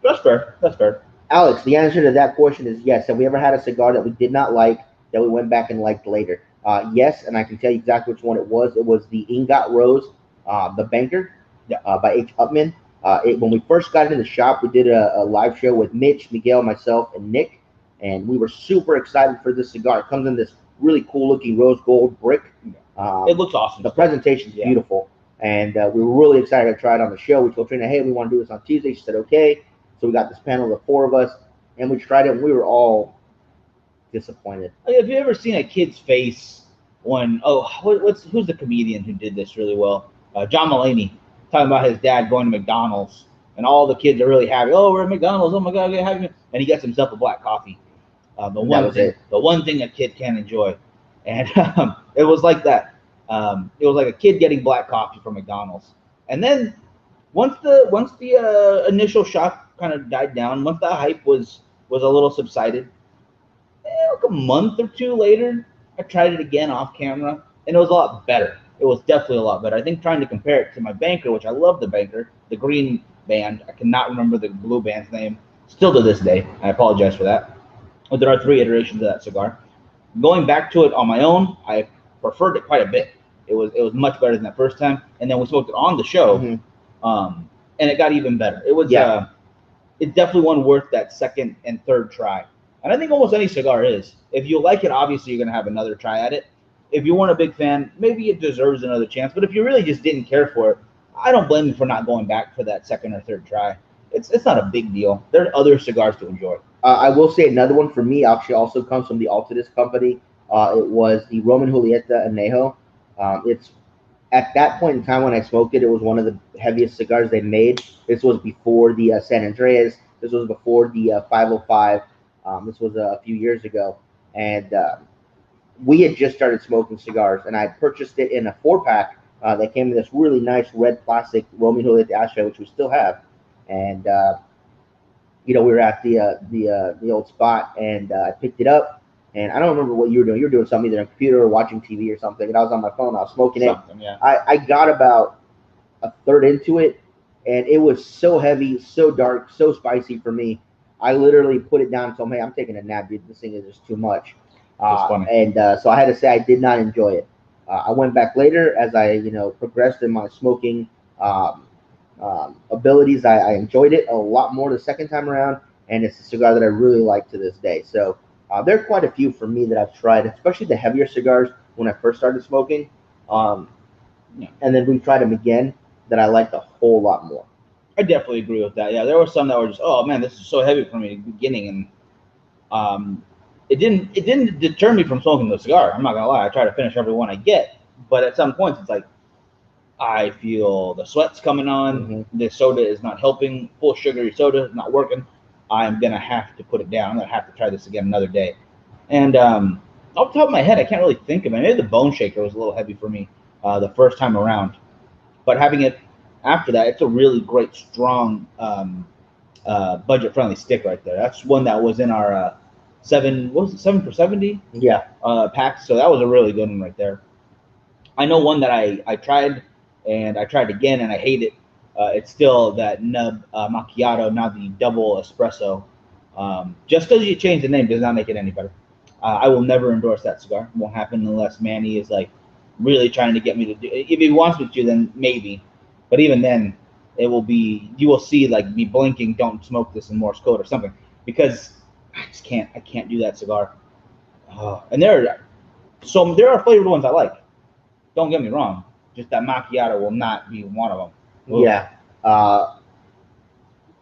That's fair. Alex, the answer to that question is yes. Have we ever had a cigar that we did not like that we went back and liked later? Yes, and I can tell you exactly which one it was. It was the Ingot Rose, the Banker, by H. Upman. When we first got into the shop, we did a live show with Mitch, Miguel, myself, and Nick, and we were super excited for this cigar. It comes in this really cool-looking rose gold brick. It looks awesome. The presentation is beautiful, and we were really excited to try it on the show. We told Trina, hey, we want to do this on Tuesday. She said, okay. So we got this panel of 4 of us, and we tried it, and we were all disappointed. Have you ever seen a kid's face when who's the comedian who did this really well? John Mulaney, talking about his dad going to McDonald's, and all the kids are really happy. Oh, we're at McDonald's. Oh my God, we're having, and he gets himself a black coffee. The one thing a kid can enjoy, and it was like that. It was like a kid getting black coffee from McDonald's, and then once the initial shock kind of died down, once the hype was a little subsided, like a month or 2 later, I tried it again off camera, and it was a lot better. It was definitely a lot better. I think trying to compare it to my Banker, which I love the Banker, the green band. I cannot remember the blue band's name still to this day. I apologize for that. But there are 3 iterations of that cigar. Going back to it on my own, I preferred it quite a bit. It was much better than that first time. And then we smoked it on the show, and it got even better. It was it's definitely one worth that second and third try. And I think almost any cigar is. If you like it, obviously you're going to have another try at it. If you weren't a big fan, maybe it deserves another chance. But if you really just didn't care for it, I don't blame you for not going back for that second or third try. It's not a big deal. There are other cigars to enjoy. I will say another one for me actually also comes from the Altadis company. It was the Roman Julieta Anejo. It's at that point in time when I smoked it, it was one of the heaviest cigars they made. This was before the San Andreas. This was before the 505. This was a few years ago. And we had just started smoking cigars, and I purchased it in a 4-pack that came in this really nice red plastic Roman Julieta ashtray, which we still have. And, we were at the old spot, and I picked it up. And I don't remember what you were doing. You were doing something either on a computer or watching TV or something. And I was on my phone. I was smoking it. Yeah. I got about a third into it, and it was so heavy, so dark, so spicy for me. I literally put it down and told him, hey, I'm taking a nap, dude. This thing is just too much. That's funny. And so I had to say I did not enjoy it. I went back later as I, progressed in my smoking abilities. I enjoyed it a lot more the second time around, and it's a cigar that I really like to this day. So there are quite a few for me that I've tried, especially the heavier cigars when I first started smoking. And then we tried them again that I liked a whole lot more. I definitely agree with that. Yeah, there were some that were just, oh man, this is so heavy for me in the beginning, and it didn't deter me from smoking the cigar. I'm not gonna lie, I try to finish every one I get, but at some points it's like I feel the sweat's coming on. The soda is not helping. Full sugary soda is not working. I'm gonna have to put it down. I'm gonna have to try this again another day. And off the top of my head, I can't really think of it. Maybe the Bone Shaker was a little heavy for me the first time around, but having it after that, it's a really great, strong, budget-friendly stick right there. That's one that was in our 7 for 70? Yeah. Packs. So that was a really good one right there. I know one that I tried, and I tried again, and I hate it. It's still that nub macchiato, now the double espresso. Just because you change the name does not make it any better. I will never endorse that cigar. It won't happen unless Manny is like really trying to get me to do it. If he wants me to, then maybe. But even then, it will be, you will see like me blinking, don't smoke this in Morse code or something, because I just can't. I can't do that cigar. And there are flavored ones I like. Don't get me wrong. Just that macchiato will not be one of them. Ooh. Yeah.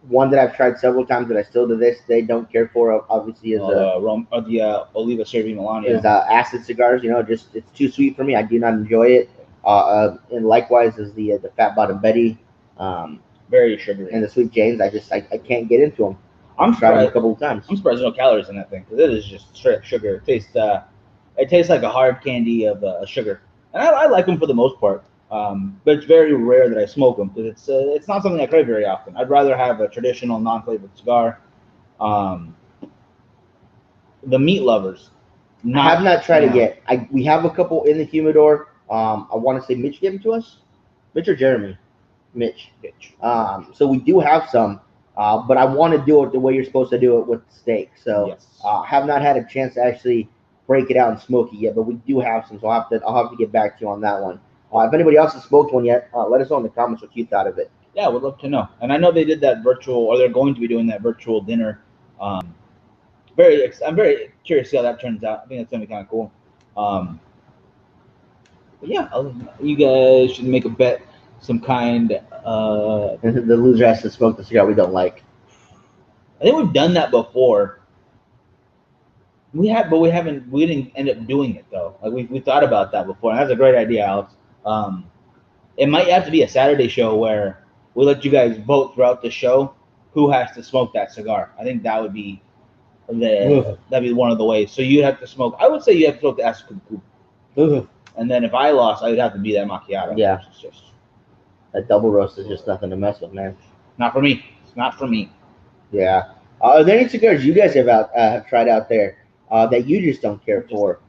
One that I've tried several times that I still to this day don't care for, obviously, is the Oliva Cervi Milano. acid cigars. Just it's too sweet for me. I do not enjoy it. And likewise is the Fat Bottom Betty, Very sugary. and the Sweet Janes. I can't get into them. I'm Tried them a surprised. couple of times. I'm surprised there's no calories in that thing because it is just straight sugar. It tastes like a hard candy of sugar, and I like them for the most part. But it's very rare that I smoke them because it's not something I crave very often. I'd rather have a traditional non-flavored cigar. The meat lovers. I have not tried it yet. We have a couple in the humidor. I want to say Mitch gave them to us. Mitch or Jeremy? Mitch. So we do have some, but I want to do it the way you're supposed to do it with steak. So Yes. have not had a chance to actually break it out and smoke it yet, but we do have some. So I'll have to get back to you on that one. If anybody else has smoked one yet, let us know in the comments what you thought of it. Yeah, we'd love to know. And I know they did that virtual, or they're going to be doing that virtual dinner. I'm very curious to see how that turns out. I think that's gonna be kind of cool. But yeah, you guys should make a bet, some kind. The loser has to smoke the cigar we don't like. I think we've done that before. We didn't end up doing it though. Like we thought about that before. And that's a great idea, Alex. It might have to be a Saturday show where we let you guys vote throughout the show who has to smoke that cigar. I think that would be that'd be one of the ways. So you'd have to smoke. I would say you have to smoke the Escudo. And then if I lost, I would have to be that macchiato. Yeah. It's just that double roast is just nothing to mess with, man. Not for me. It's not for me. Yeah. Are there any cigars you guys have tried out there that you just don't care for?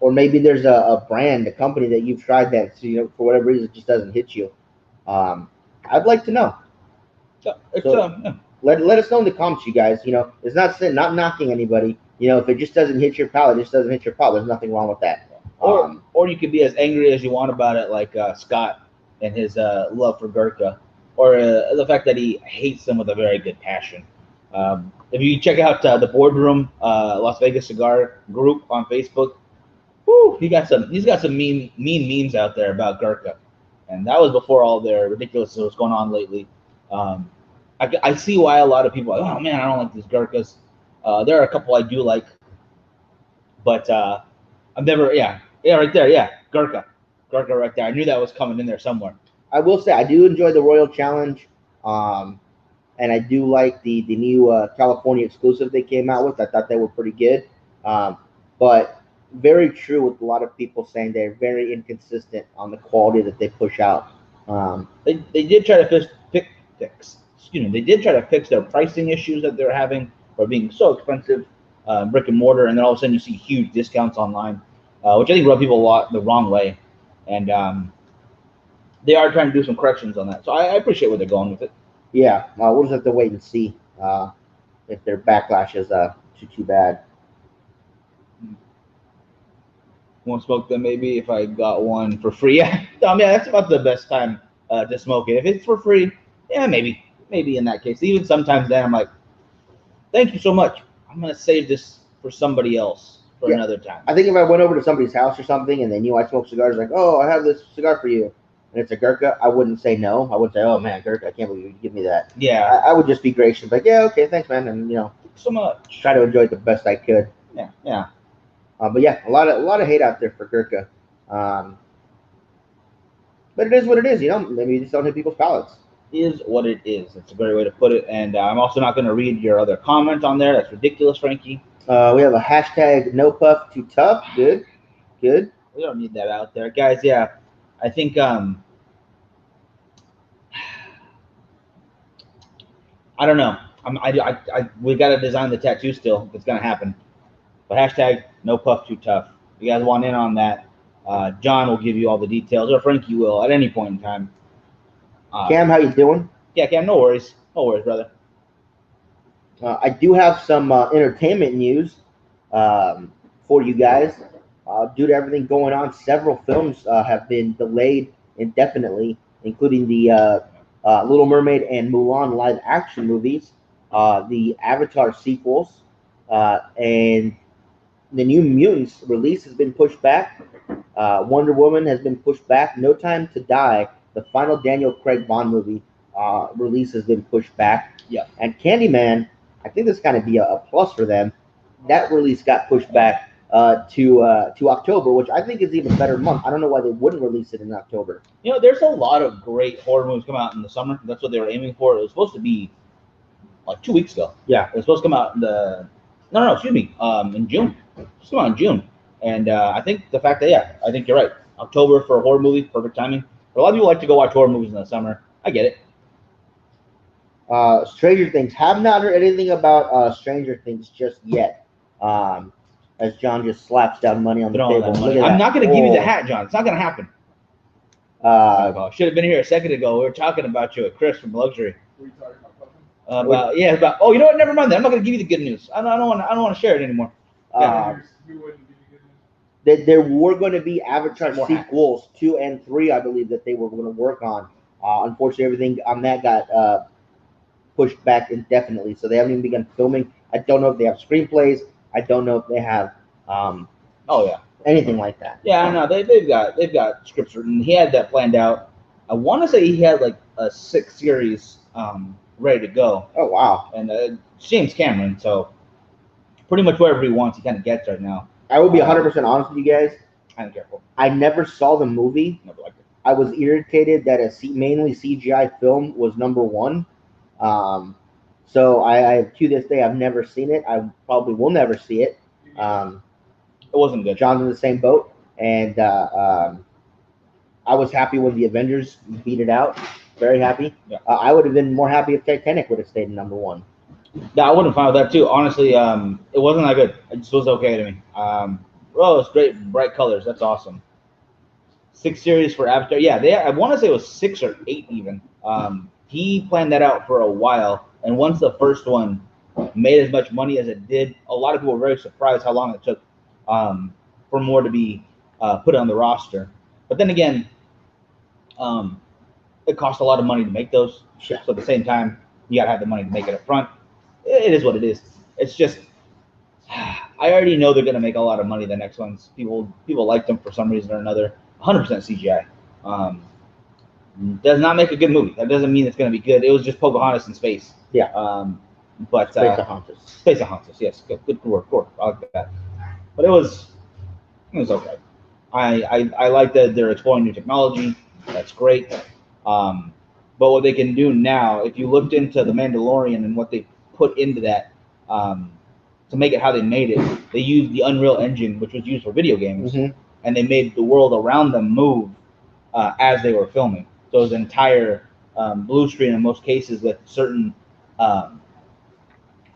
Or maybe there's a brand, a company that you've tried that for whatever reason it just doesn't hit you. I'd like to know. Let us know in the comments, you guys. It's not knocking anybody. If it just doesn't hit your palate, it just doesn't hit your palate. There's nothing wrong with that. Or you could be as angry as you want about it, like Scott and his love for Gurkha, or the fact that he hates them with a very good passion. If you check out the Boardroom Las Vegas Cigar group on Facebook, he's got some mean memes out there about Gurkha, and that was before all their ridiculousness was going on lately. I see why a lot of people are like, oh man, I don't like these Gurkhas. There are a couple I do like, but I've never, right there, Gurkha right there. I knew that was coming in there somewhere. I will say I do enjoy the Royal Challenge, and I do like the new California exclusive they came out with. I thought they were pretty good, but very true with a lot of people saying they're very inconsistent on the quality that they push out. They did try to fix. They did try to fix their pricing issues that they're having for being so expensive, brick and mortar, and then all of a sudden you see huge discounts online, which I think rub people the wrong way, and they are trying to do some corrections on that. So I appreciate where they're going with it. Yeah, we'll just have to wait and see if their backlash is too bad. Won't smoke them maybe if I got one for free. Yeah, that's about the best time to smoke it. If it's for free, yeah, maybe in that case. Even sometimes then I'm like, thank you so much. I'm gonna save this for somebody else for another time. I think if I went over to somebody's house or something and they knew I smoked cigars, like, oh, I have this cigar for you, and it's a Gurkha, I wouldn't say no. I would say, oh man, Gurkha, I can't believe you give me that. Yeah. I would just be gracious, like, yeah, okay, thanks, man, and so much. Try to enjoy it the best I could. Yeah. But yeah, a lot of hate out there for Gurkha. But it is what it is, Maybe you just don't hit people's palates. Is what it is. That's a great way to put it. And I'm also not going to read your other comment on there. That's ridiculous, Frankie. We have a hashtag no puff too tough. Good. We don't need that out there, guys. Yeah, I think I don't know. We got to design the tattoo still. If it's going to happen. But hashtag no puff too tough. If you guys want in on that, John will give you all the details, or Frankie will at any point in time. Cam, how you doing? Yeah, Cam, no worries, brother. I do have some entertainment news for you guys. Due to everything going on, several films have been delayed indefinitely, including the Little Mermaid and Mulan live-action movies, the Avatar sequels, and the New Mutants release has been pushed back. Wonder Woman has been pushed back. No Time to Die, the final Daniel Craig Bond movie, release has been pushed back. Yeah. And Candyman, I think this kind of be a plus for them. That release got pushed back to October, which I think is even better month. I don't know why they wouldn't release it in October. You know, there's a lot of great horror movies come out in the summer. That's what they were aiming for. It was supposed to be like 2 weeks ago. Yeah. It was supposed to come out excuse me, in June. It's supposed to come out in June. And I think the fact that, I think you're right. October for a horror movie, perfect timing. But a lot of people like to go watch horror movies in the summer. I get it. Stranger Things. Have not heard anything about Stranger Things just yet. As John just slaps down money on the Throwing table. that Look money. at I'm that. not going to give you the hat, John. It's not going to happen. Should have been here a second ago. We were talking about you at Chris from Luxury. Were you talking about About oh, you know what? Never mind that. I'm not going to give you the good news. I don't want to share it anymore. who wouldn't give you good news? There were going to be Avatar More sequels 2 and 3, I believe, that they were going to work on. Unfortunately, everything on that got pushed back indefinitely, so they haven't even begun filming. I don't know if they have screenplays. I don't know if they have anything like that. Yeah, I know. They've got scripts written. He had that planned out. I want to say he had like a 6 series ready to go. Oh wow! And James Cameron, so pretty much whatever he wants, he kind of gets right now. I will be 100% honest with you guys. I'm careful. I never saw the movie. Never liked it. I was irritated that mainly CGI film was number one. So I to this day I've never seen it. I probably will never see it. It wasn't good. John's in the same boat, and I was happy when the Avengers beat it out. Very happy. Yeah. I would have been more happy if Titanic would have stayed in number one. Yeah, I wouldn't fine with that too. Honestly, it wasn't that good. It just was okay to me. It's great, bright colors. That's awesome. 6 series for Avatar. Yeah, I want to say it was 6 or 8 even. He planned that out for a while, and once the first one made as much money as it did, a lot of people were very surprised how long it took for more to be put on the roster. But then again, it cost a lot of money to make those. So at the same time, you gotta have the money to make it up front. It is what it is. It's just, I already know they're gonna make a lot of money the next ones. People like them for some reason or another. 100% CGI. Does not make a good movie. That doesn't mean it's gonna be good. It was just Pocahontas in space. Yeah. But Space Pocahontas. Yes. Good word. I like that. But it was okay. I like that they're exploring new technology. That's great. But what they can do now, if you looked into The Mandalorian and what they put into that to make it how they made it, they used the Unreal Engine, which was used for video games, and they made the world around them move as they were filming. So it was an entire blue screen in most cases with certain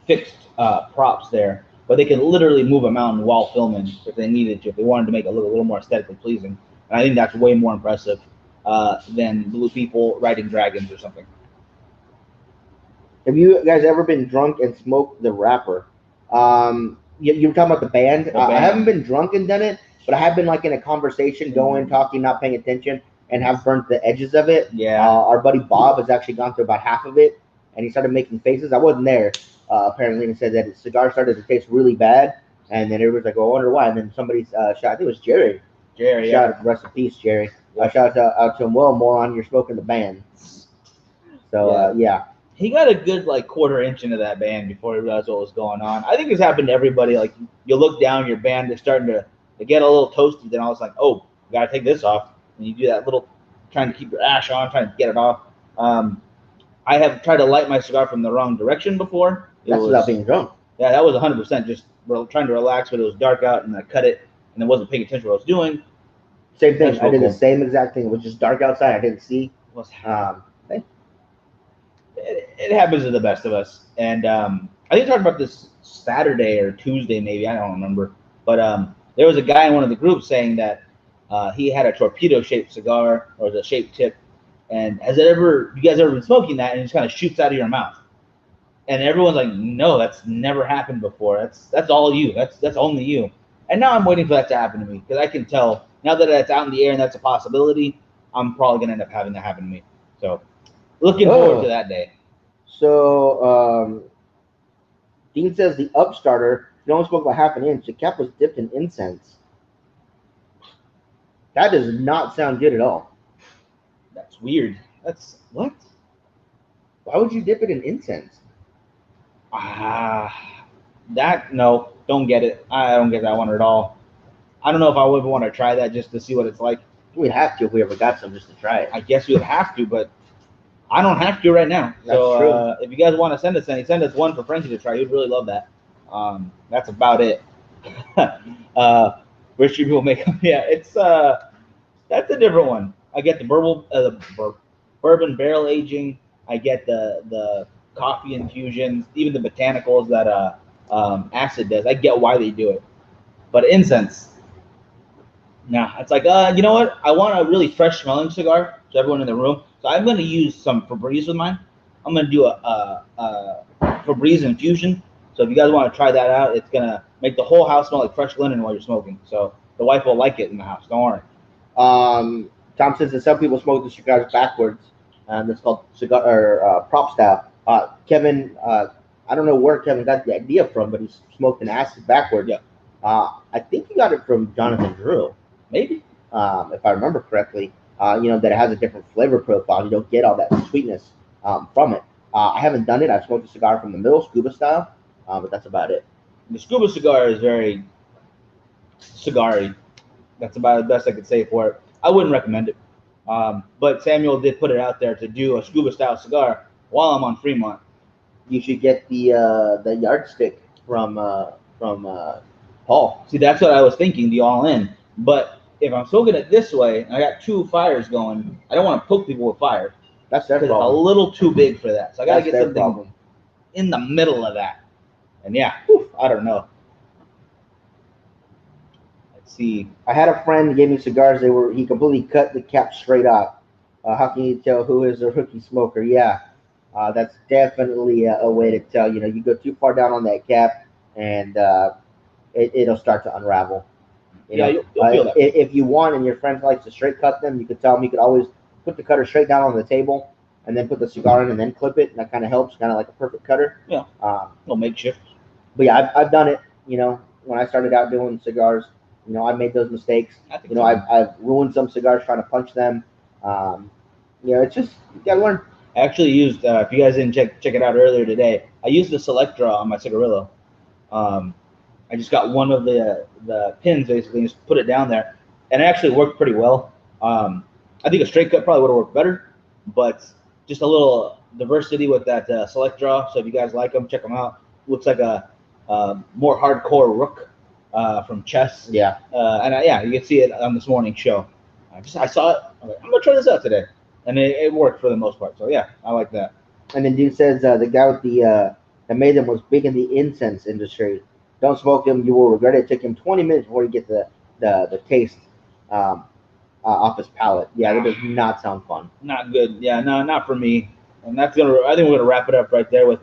fixed props there, but they could literally move a mountain while filming if they needed to, if they wanted to make it look a little more aesthetically pleasing. And I think that's way more impressive than blue people riding dragons or something. Have you guys ever been drunk and smoked the wrapper? You were talking about the band. I haven't been drunk and done it, but I have been like in a conversation, going, talking, not paying attention, and have burnt the edges of it. Yeah. Our buddy Bob has actually gone through about half of it, and he started making faces. I wasn't there, apparently, and said that his cigar started to taste really bad, and then everybody's like, oh, I wonder why. And then somebody shot, I think it was Jerry. Shout out, rest in peace, Jerry. Shout out to him. Well, moron, you're smoking the band. So, yeah. He got a good quarter inch into that band before he realized what was going on. I think it's happened to everybody. Like, you look down, your band is starting to get a little toasty. Then all of a sudden, oh, gotta take this off. And you do that little, trying to keep your ash on, trying to get it off. I have tried to light my cigar from the wrong direction before. That's without being drunk. Yeah, that was 100% just trying to relax, but it was dark out, and I cut it, and I wasn't paying attention to what I was doing. Same thing. I did the same exact thing. It was just dark outside. I didn't see. It happens to the best of us. And I think I talked about this Saturday or Tuesday, maybe. I don't remember. But there was a guy in one of the groups saying that he had a torpedo-shaped cigar, or the shaped tip. And you guys ever been smoking that, and it just kind of shoots out of your mouth? And everyone's like, no, that's never happened before. That's all you. That's only you. And now I'm waiting for that to happen to me, because I can tell now that it's out in the air and that's a possibility, I'm probably going to end up having that happen to me. So looking forward to that day. So Dean says the Upstarter, you only spoke about half an inch. The cap was dipped in incense. That does not sound good at all. That's weird. That's what? Why would you dip it in incense? No, don't get it. I don't get that one at all. I don't know if I would want to try that just to see what it's like. We'd have to if we ever got some just to try it. I guess we would have to, but I don't have to right now. That's so true. If you guys want to send us any, send us one for Frankie to try. He'd really love that. That's about it. Richard will make them. Yeah, it's that's a different one. I get the bourbon barrel aging. I get the coffee infusions, even the botanicals that acid does. I get why they do it, but incense. Nah, it's like you know what? I want a really fresh smelling cigar to everyone in the room. So I'm going to use some Febreze with mine. I'm going to do a Febreze infusion. So if you guys want to try that out, it's going to make the whole house smell like fresh linen while you're smoking. So the wife will like it in the house. Don't worry. Tom says that some people smoke the cigars backwards, and it's called cigar or prop style. Kevin, I don't know where Kevin got the idea from, but he's smoked an acid backwards. Yeah. I think he got it from Jonathan Drew, maybe, if I remember correctly. That it has a different flavor profile. You don't get all that sweetness from it. I haven't done it. I've smoked a cigar from the middle, scuba style, but that's about it. The scuba cigar is very cigar-y. That's about the best I could say for it. I wouldn't recommend it. But Samuel did put it out there to do a scuba style cigar while I'm on Fremont. You should get the yardstick from Paul. See, that's what I was thinking, the all-in. But if I'm smoking it this way, and I got two fires going, I don't want to poke people with fire. That's their problem. It's a little too big for that. So I got to get something problem. In the middle of that. And yeah, I don't know. Let's see. I had a friend who gave me cigars. He completely cut the cap straight off. How can you tell who is a rookie smoker? Yeah, that's definitely a way to tell. You go too far down on that cap, and it'll start to unravel. You'll feel that. If you want, and your friend likes to straight cut them, you could tell him. You could always put the cutter straight down on the table, and then put the cigar in, and then clip it, and that kind of helps, kind of like a perfect cutter. Yeah. Little makeshift. But yeah, I've done it. When I started out doing cigars, I made those mistakes. I've ruined some cigars trying to punch them. It's just you gotta learn. I actually used. If you guys didn't check it out earlier today, I used the Select Draw on my cigarillo. I just got one of the pins basically and just put it down there, and it actually worked pretty well. I think a straight cut probably would have worked better, but just a little diversity with that Select Draw. So if you guys like them, check them out. Looks like a more hardcore rook from Chess. Yeah. You can see it on this morning's show. I saw it. I'm like, I'm gonna try this out today, and it worked for the most part. So yeah, I like that. And then dude says the guy with that made them was big in the incense industry. Don't smoke them, you will regret it. It took him 20 minutes before you get the taste off his palate. Yeah, that does not sound fun. Not good. Yeah, no, not for me. And I think we're gonna wrap it up right there with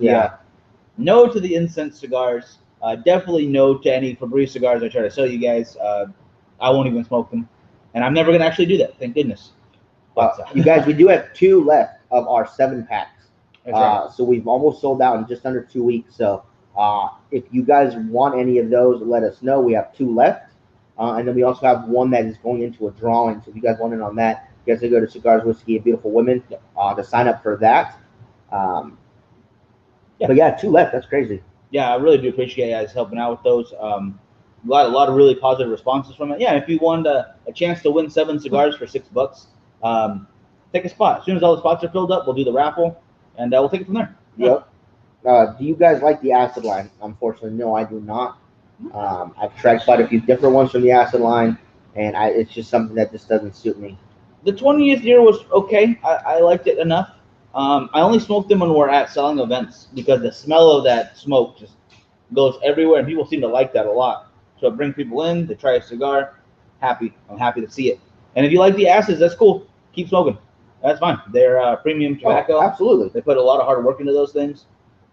no to the incense cigars. Definitely no to any Febreze cigars I try to sell you guys. I won't even smoke them, and I'm never gonna actually do that. Thank goodness. But you guys, we do have 2 left of our 7 packs. Right. So we've almost sold out in just under 2 weeks. So if you guys want any of those, let us know. We have 2 left. And then we also have one that is going into a drawing. So if you guys want in on that, you guys can go to Cigars, Whiskey, and Beautiful Women to sign up for that. But yeah, 2 left. That's crazy. Yeah, I really do appreciate you guys helping out with those. A lot of really positive responses from it. Yeah, if you want a chance to win 7 cigars for $6, take a spot. As soon as all the spots are filled up, we'll do the raffle, and we'll take it from there. Yep. Do you guys like the acid line? Unfortunately, no, I do not. I've tried quite a few different ones from the acid line, and it's just something that just doesn't suit me. The 20th year was okay. I liked it enough. I only smoked them when we're at selling events because the smell of that smoke just goes everywhere, and people seem to like that a lot. So it brings people in to try a cigar. I'm happy to see it. And if you like the acids, that's cool. Keep smoking. That's fine. They're premium tobacco. Oh, absolutely. They put a lot of hard work into those things.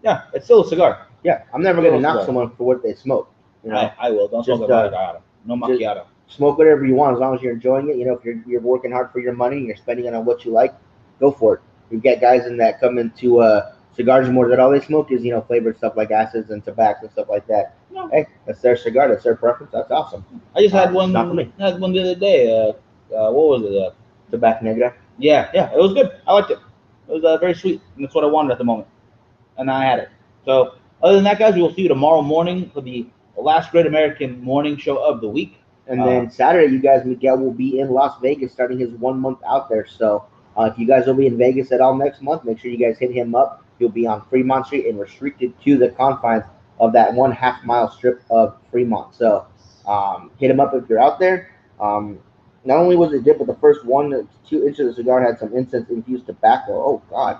Yeah, it's still a cigar. Yeah, I'm never going to knock someone for what they smoke. I will. Don't smoke a macchiato. No macchiato. Smoke whatever you want as long as you're enjoying it. If you're working hard for your money and you're spending it on what you like, go for it. You've got guys in that come into cigars and more that all they smoke is flavored stuff like acids and tobacco and stuff like that. No. Hey, that's their cigar. That's their preference. That's awesome. I just had one. Not for me. I had one the other day. What was it? Tobacco Negra. Yeah, it was good. I liked it. It was very sweet, and that's what I wanted at the moment, and I had it. So other than that, guys, we will see you tomorrow morning for the last Great American Morning Show of the week. And then Saturday, you guys, Miguel will be in Las Vegas starting his 1 month out there. So if you guys will be in Vegas at all next month, make sure you guys hit him up. He'll be on Fremont Street and restricted to the confines of that 1/2 mile strip of Fremont. So hit him up if you're out there. Not only was it dipped, but the first 1 to 2 inches of the cigar had some incense-infused tobacco. Oh, God.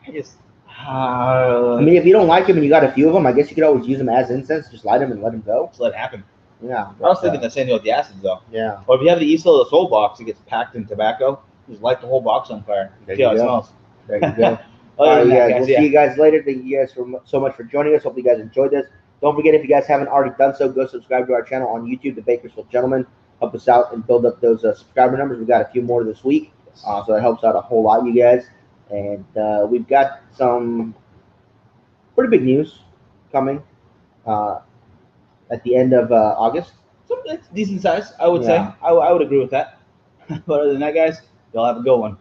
I mean, if you don't like them and you got a few of them, I guess you could always use them as incense. Just light them and let them go. Just let it happen. Yeah. I was thinking the same thing with the acids, though. Yeah. Or if you have the East of the Soul box, it gets packed in tobacco. Just light the whole box on fire. There See how you it go. smells. There you go. Other than that, guys, we'll see you guys later. Thank you guys so much for joining us. Hope you guys enjoyed this. Don't forget, if you guys haven't already done so, go subscribe to our channel on YouTube, The Bakersfield Gentleman. Help us out and build up those subscriber numbers. We've got a few more this week, so that helps out a whole lot, you guys. And we've got some pretty big news coming at the end of August. So it's decent size, I would say. I would agree with that. But other than that, guys, y'all have a good one.